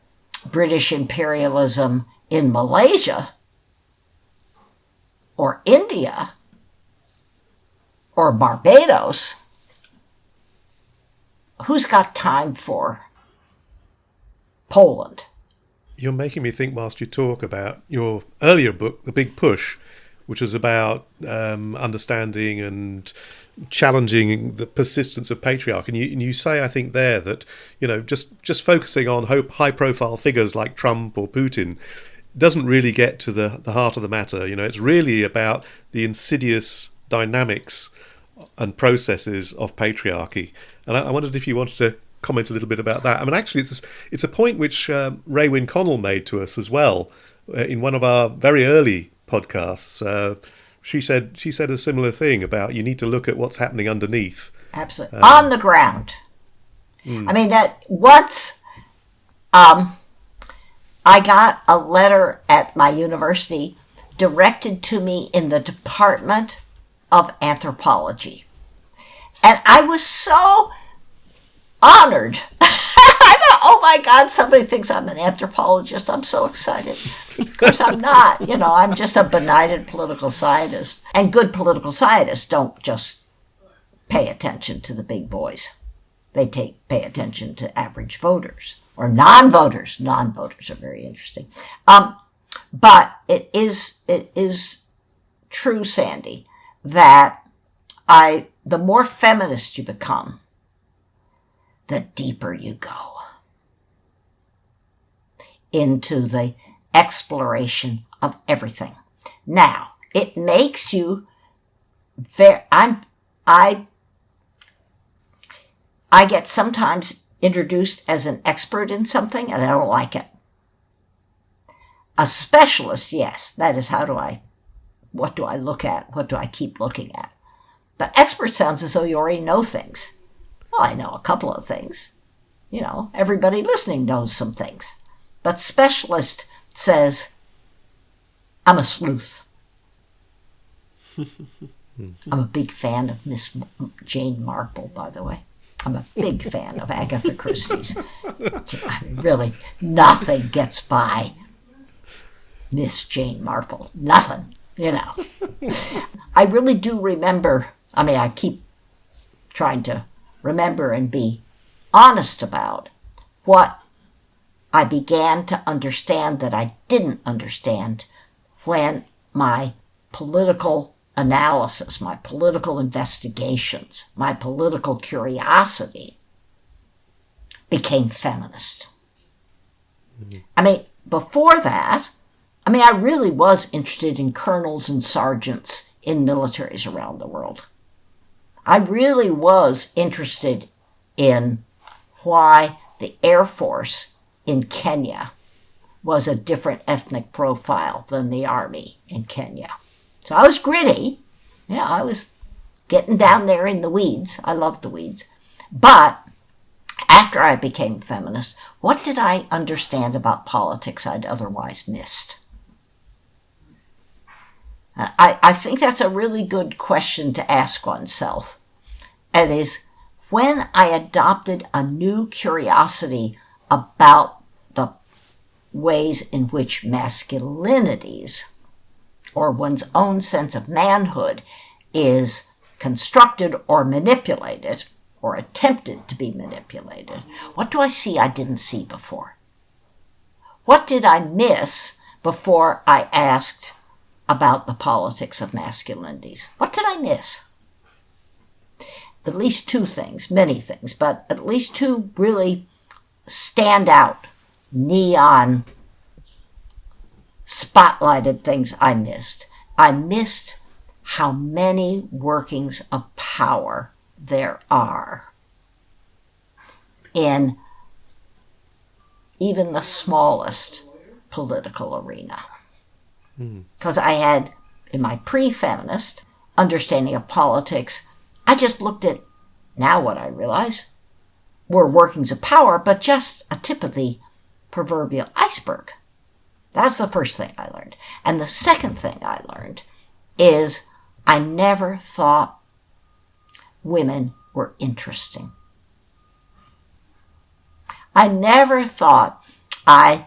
British imperialism in Malaysia or India or Barbados. Who's got time for Poland?
You're making me think whilst you talk about your earlier book, The Big Push, which was about understanding and challenging the persistence of patriarchy. And you say, I think there that, just focusing on high-profile figures like Trump or Putin doesn't really get to the heart of the matter. It's really about the insidious dynamics and processes of patriarchy. And I wondered if you wanted to comment a little bit about that. I mean, actually, it's a point which Ray Wynne Connell made to us as well in one of our very early podcasts. She said a similar thing about you need to look at what's happening underneath.
Absolutely. On the ground. I mean, that once I got a letter at my university directed to me in the Department of Anthropology. And I was so honored. I thought, oh my God, somebody thinks I'm an anthropologist. I'm so excited. Of course, I'm not. I'm just a benighted political scientist. And good political scientists don't just pay attention to the big boys. They pay attention to average voters or non-voters. Non-voters are very interesting. But it is true, Sandy, that the more feminist you become, the deeper you go into the exploration of everything. Now, it makes you I get sometimes introduced as an expert in something, and I don't like it. A specialist, yes, that is what do I look at? What do I keep looking at? But expert sounds as though you already know things. Well, I know a couple of things. Everybody listening knows some things. But specialist says, I'm a sleuth. I'm a big fan of Miss Jane Marple, by the way. I'm a big fan of Agatha Christie's. Really, nothing gets by Miss Jane Marple. Nothing, I really do remember, I keep trying to remember and be honest about what I began to understand that I didn't understand when my political analysis, my political investigations, my political curiosity became feminist. Before that, I really was interested in colonels and sergeants in militaries around the world. I really was interested in why the Air Force in Kenya was a different ethnic profile than the Army in Kenya. So I was gritty. I was getting down there in the weeds. I love the weeds. But after I became feminist, what did I understand about politics I'd otherwise missed? I think that's a really good question to ask oneself. It is, when I adopted a new curiosity about the ways in which masculinities, or one's own sense of manhood, is constructed or manipulated, or attempted to be manipulated, what do I see I didn't see before? What did I miss before I asked about the politics of masculinities? What did I miss? At least two things, many things, but at least two really standout, neon, spotlighted things I missed. I missed how many workings of power there are in even the smallest political arena. Because I had, in my pre-feminist understanding of politics, I just looked at, now what I realize, were workings of power, but just a tip of the proverbial iceberg. That's the first thing I learned. And the second thing I learned is I never thought women were interesting. I never thought I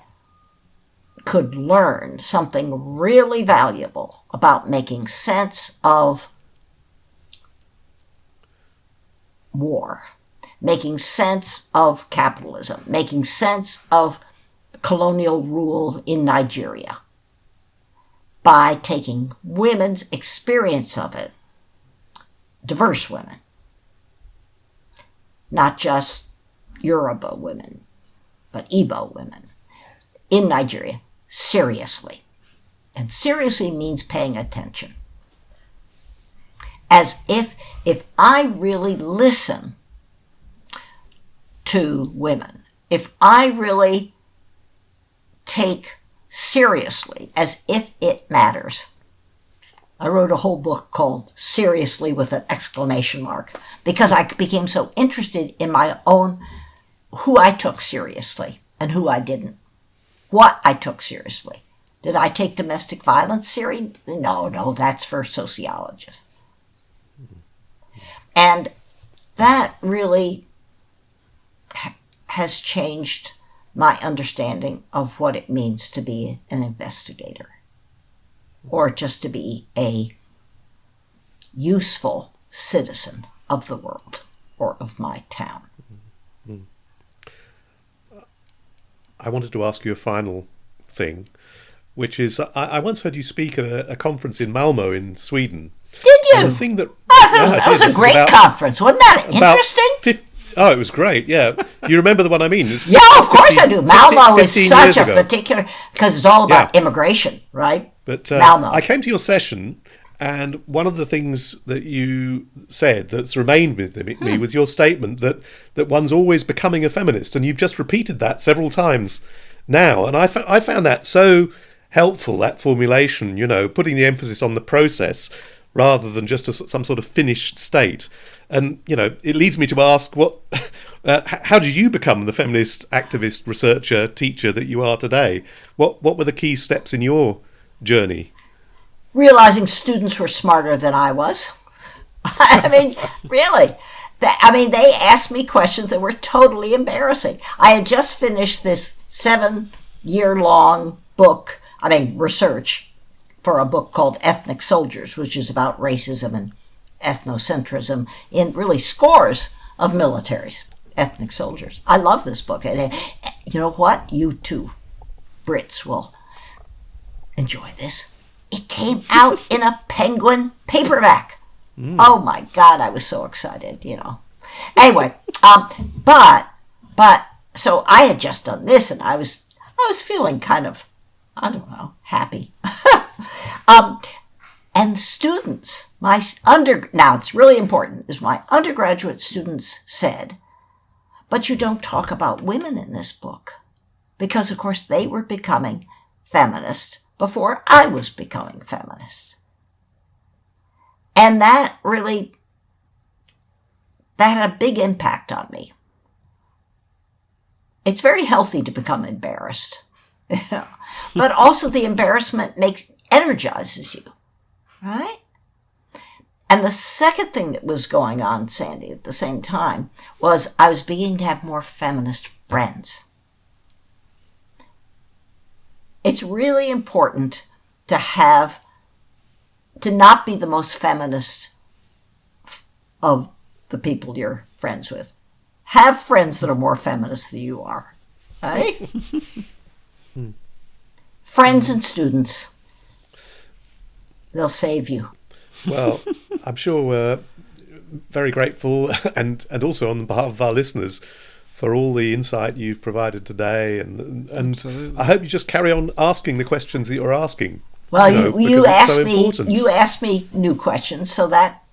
could learn something really valuable about making sense of war, making sense of capitalism, making sense of colonial rule in Nigeria by taking women's experience of it, diverse women, not just Yoruba women, but Igbo women in Nigeria, seriously. And seriously means paying attention. As if I really listen to women, if I really take seriously as if it matters. I wrote a whole book called Seriously with an exclamation mark because I became so interested in my own, who I took seriously and who I didn't. What I took seriously. Did I take domestic violence seriously? No, that's for sociologists. And that really has changed my understanding of what it means to be an investigator or just to be a useful citizen of the world or of my town.
I wanted to ask you a final thing, which is I once heard you speak at a conference in Malmo in Sweden.
Did you?
And the thing that,
that was a great conference. Wasn't that interesting?
Oh, it was great, yeah. You remember the one I mean?
Yeah, of course I do. Malmo is such a particular, because it's all about immigration, right?
But
Malmo.
I came to your session, and one of the things that you said that's remained with me was your statement that one's always becoming a feminist, and you've just repeated that several times now. And I found that so helpful, that formulation, putting the emphasis on the process rather than just some sort of finished state. And, it leads me to ask, how did you become the feminist activist, researcher, teacher that you are today? What were the key steps in your journey?
Realizing students were smarter than I was. I mean, really. They asked me questions that were totally embarrassing. I had just finished this 7-year-long book, research, for a book called Ethnic Soldiers, which is about racism and ethnocentrism in really scores of militaries, ethnic soldiers. I love this book. And you know what? You too, Brits, will enjoy this. It came out in a Penguin paperback. Oh my God, I was so excited, Anyway, but so I had just done this and I was feeling kind of, happy. And students, now it's really important, is my undergraduate students said, but you don't talk about women in this book. Because, of course, they were becoming feminist before I was becoming feminist. And that had a big impact on me. It's very healthy to become embarrassed. But also the embarrassment energizes you. Right? And the second thing that was going on, Sandy, at the same time, was I was beginning to have more feminist friends. It's really important to not be the most feminist of the people you're friends with. Have friends that are more feminist than you are. Right? Friends and students. They'll save you.
Well, I'm sure we're very grateful and also on behalf of our listeners for all the insight you've provided today, and
Absolutely.
I hope you just carry on asking the questions that you're asking.
Well,
you asked
you asked me new questions, so that,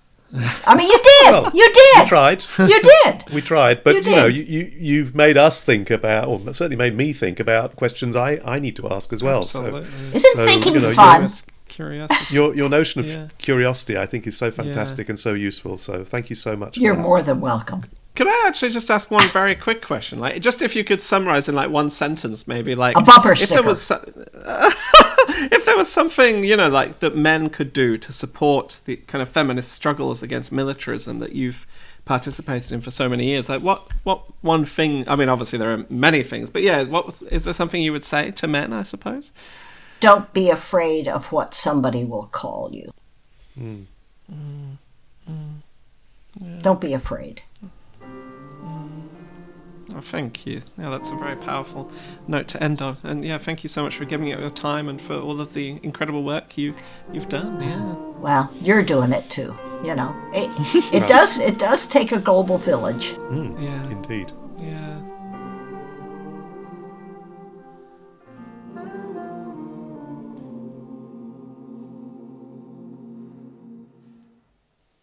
I mean, you did.
Well,
you did.
We tried.
You did.
We tried, but
You did.
you've made us think about, or certainly made me think about questions I need to ask as well.
Absolutely.
Isn't
So,
thinking
you know,
fun?
Curiosity.
Your notion of
Yeah.
curiosity, I think, is so fantastic and so useful. So thank you so much.
You're
for that.
more than welcome.
Could I actually just ask one very quick question? Like, just if you could summarize in like one sentence, maybe, like
A bumper
if
sticker.
there was if there was something, you know, like that men could do to support the kind of feminist struggles against militarism that you've participated in for so many years, like what one thing? I mean, obviously there are many things, but yeah, is there something you would say to men? I suppose.
Don't be afraid of what somebody will call you. Don't be afraid.
Oh, thank you. Yeah, that's a very powerful note to end on. And yeah, thank you so much for giving it your time and for all of the incredible work you've done. Yeah.
Well, you're doing it too. You know, it does take a global village.
Yeah.
Indeed.
Yeah.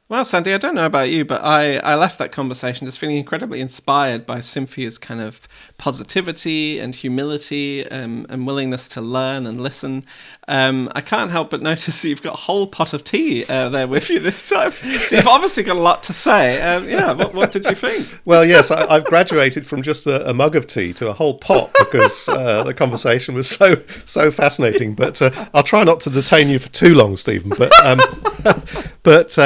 Well, Sandy, I don't know about you, but I left that conversation just feeling incredibly inspired by Cynthia's kind of positivity and humility and willingness to learn and listen. I can't help but notice you've got a whole pot of tea there with you this time. So you've obviously got a lot to say. What did you think?
Well, yes, I've graduated from just a mug of tea to a whole pot because the conversation was so fascinating. But I'll try not to detain you for too long, Stephen. But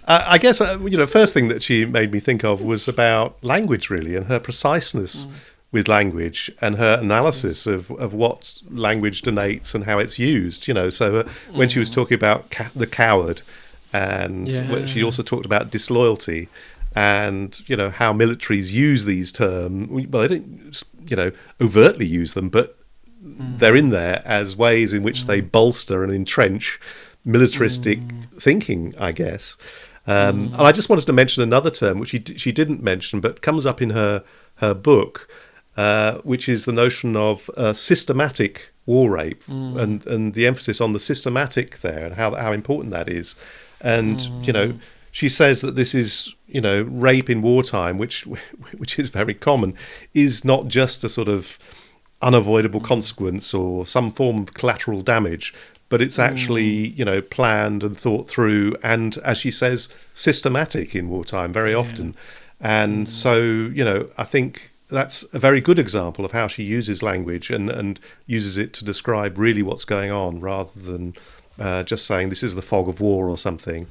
I guess first thing that she made me think of was about language, really, and her preciseness with language and her analysis of what language denotes and how it's used. So when she was talking about the coward, and she also talked about disloyalty, and how militaries use these terms. Well, they don't overtly use them, but they're in there as ways in which they bolster and entrench militaristic thinking, I guess. And I just wanted to mention another term which she didn't mention but comes up in her book, which is the notion of systematic war rape, and the emphasis on the systematic there and how important that is. And she says that this is rape in wartime, which is very common, is not just a sort of unavoidable consequence or some form of collateral damage, but it's actually, planned and thought through and, as she says, systematic in wartime very often. And so, I think that's a very good example of how she uses language and uses it to describe really what's going on rather than just saying this is the fog of war or something.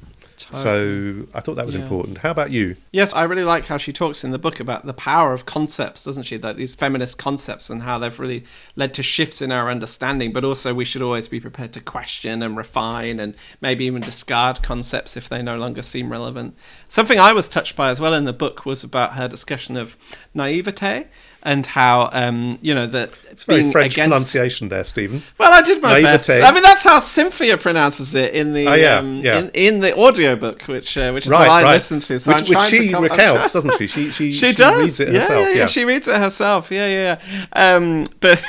So I thought that was important. How about you?
Yes, I really like how she talks in the book about the power of concepts, doesn't she? Like these feminist concepts and how they've really led to shifts in our understanding, but also we should always be prepared to question and refine and maybe even discard concepts if they no longer seem relevant. Something I was touched by as well in the book was about her discussion of naivete and how, that
it's very French pronunciation there, Stephen.
Well, I did my best. I mean, that's how Cynthia pronounces it in the in the audiobook, which is what I listened to. So
which she recounts, doesn't she? She
does.
Reads it herself.
Yeah, she reads it herself. But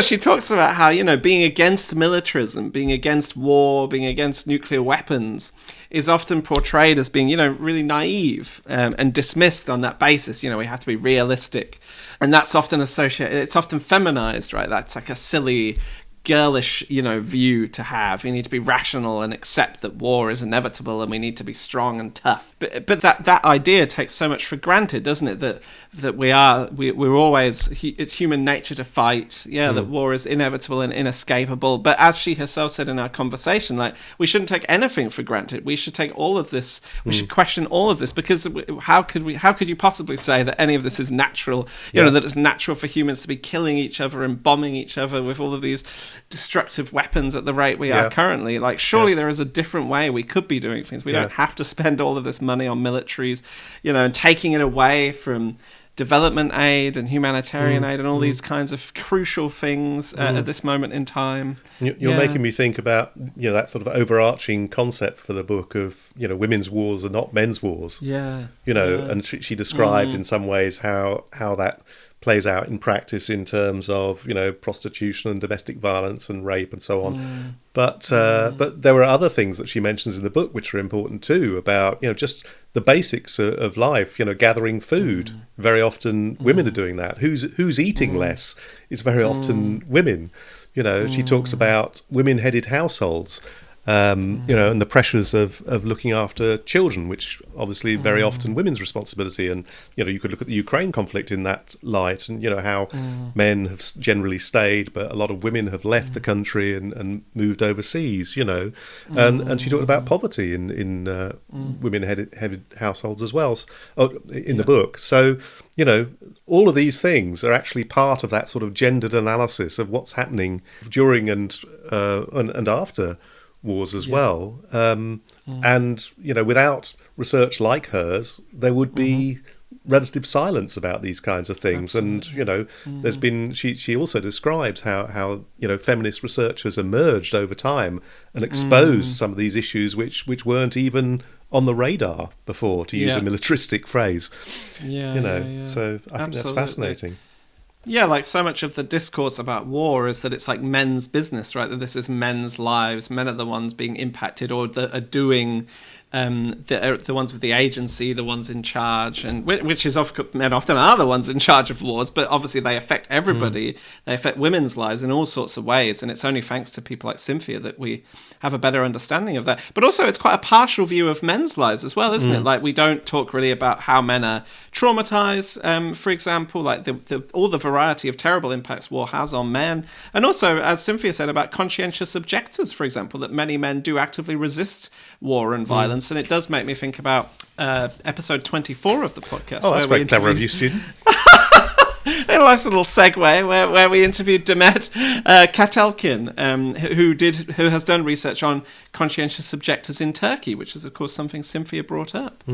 she talks about how being against militarism, being against war, being against nuclear weapons is often portrayed as being, really naive and dismissed on that basis. We have to be realistic. And that's often associated, it's often feminized, right? That's like a silly, girlish, view to have. We need to be rational and accept that war is inevitable and we need to be strong and tough. But that idea takes so much for granted, doesn't it? That we're always, it's human nature to fight. That war is inevitable and inescapable. But as she herself said in our conversation, like, we shouldn't take anything for granted. We should take all of this. We should question all of this, because how could you possibly say that any of this is natural? That it's natural for humans to be killing each other and bombing each other with all of these destructive weapons at the rate we are currently. Like, surely there is a different way we could be doing things. We don't have to spend all of this money on militaries, and taking it away from development aid and humanitarian aid and all these kinds of crucial things at this moment in time.
You're making me think about, that sort of overarching concept for the book of, women's wars are not men's wars.
Yeah.
And she described in some ways how that plays out in practice in terms of, prostitution and domestic violence and rape and so on. But there were other things that she mentions in the book which are important too, about, just the basics of life, gathering food. Very often women are doing that. Who's eating less? It's very often women. She talks about women-headed households. And the pressures of looking after children, which obviously very often women's responsibility. And, you could look at the Ukraine conflict in that light and, how men have generally stayed, but a lot of women have left the country and moved overseas, And she talked about poverty in women-headed households as well in the book. So, all of these things are actually part of that sort of gendered analysis of what's happening during and after wars as well. And, without research like hers, there would be relative silence about these kinds of things. Absolutely. And, there's been, she also describes how feminist research has emerged over time and exposed some of these issues which weren't even on the radar before, to use a militaristic phrase. So I think that's fascinating.
Yeah, like so much of the discourse about war is that it's like men's business, right? That this is men's lives. Men are the ones being impacted or that are doing, the ones with the agency, the ones in charge, and which is men often are the ones in charge of wars, but obviously they affect everybody. They affect women's lives in all sorts of ways, and it's only thanks to people like Cynthia that we have a better understanding of that. But also it's quite a partial view of men's lives as well, isn't it? Like we don't talk really about how men are traumatized, for example, like all the variety of terrible impacts war has on men. And also, as Cynthia said, about conscientious objectors, for example, that many men do actively resist war and violence. And it does make me think about episode 24 of the podcast.
Oh, that's very clever of you, student.
A nice little segue where we interviewed Demet Katelkin, who has done research on conscientious objectors in Turkey, which is, of course, something Cynthia brought up.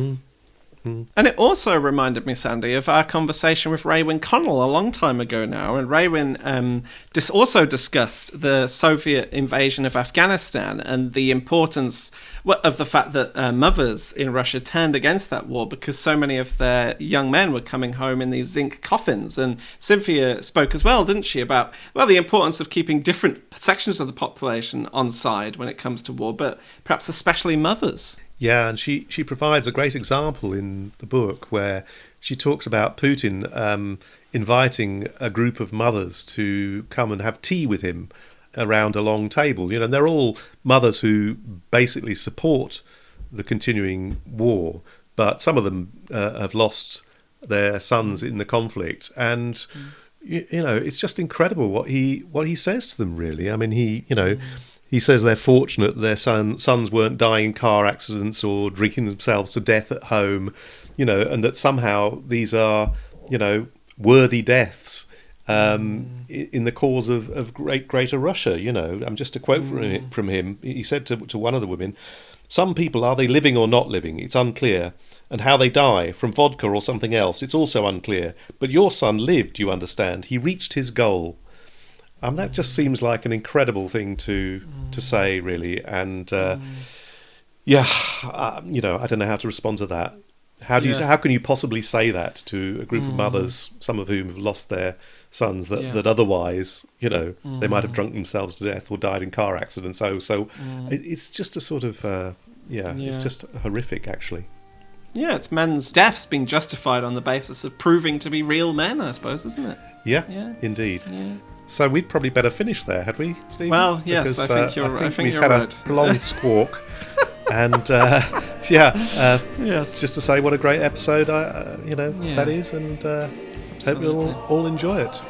And it also reminded me, Sandy, of our conversation with Raewyn Connell a long time ago now. And Raewyn also discussed the Soviet invasion of Afghanistan and the importance of the fact that mothers in Russia turned against that war because so many of their young men were coming home in these zinc coffins. And Cynthia spoke as well, didn't she, about the importance of keeping different sections of the population on side when it comes to war, but perhaps especially mothers.
Yeah, and she provides a great example in the book where she talks about Putin inviting a group of mothers to come and have tea with him around a long table. And they're all mothers who basically support the continuing war, but some of them have lost their sons in the conflict. And, it's just incredible what he says to them, really. I mean, he says they're fortunate their sons weren't dying in car accidents or drinking themselves to death at home, and that somehow these are, worthy deaths in the cause of greater Russia. I'm just a quote from him. He said to one of the women, "Some people, are they living or not living? It's unclear. And how they die, from vodka or something else, it's also unclear. But your son lived, you understand. He reached his goal." That just seems like an incredible thing to say, really. And I don't know how to respond to that. How can you possibly say that to a group of mothers, some of whom have lost their sons that otherwise, they might have drunk themselves to death or died in car accidents. So it's just a sort of it's just horrific, actually.
Yeah, it's men's deaths being justified on the basis of proving to be real men, I suppose, isn't it?
Yeah. Indeed. Yeah. So we'd probably better finish there, had we, Stephen?
Well, yes, because, I think
we've
you're
had
right.
a prolonged squawk. And, yes. Just to say what a great episode, that is, and hope you'll all enjoy it.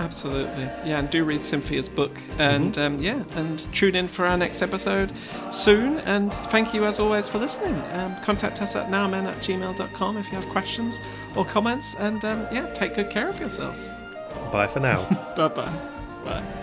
Absolutely. Yeah, and do read Cynthia's book. And, and tune in for our next episode soon. And thank you, as always, for listening. Contact us at nowmen@gmail.com if you have questions or comments. And, take good care of yourselves.
Bye for now.
Bye-bye. Bye.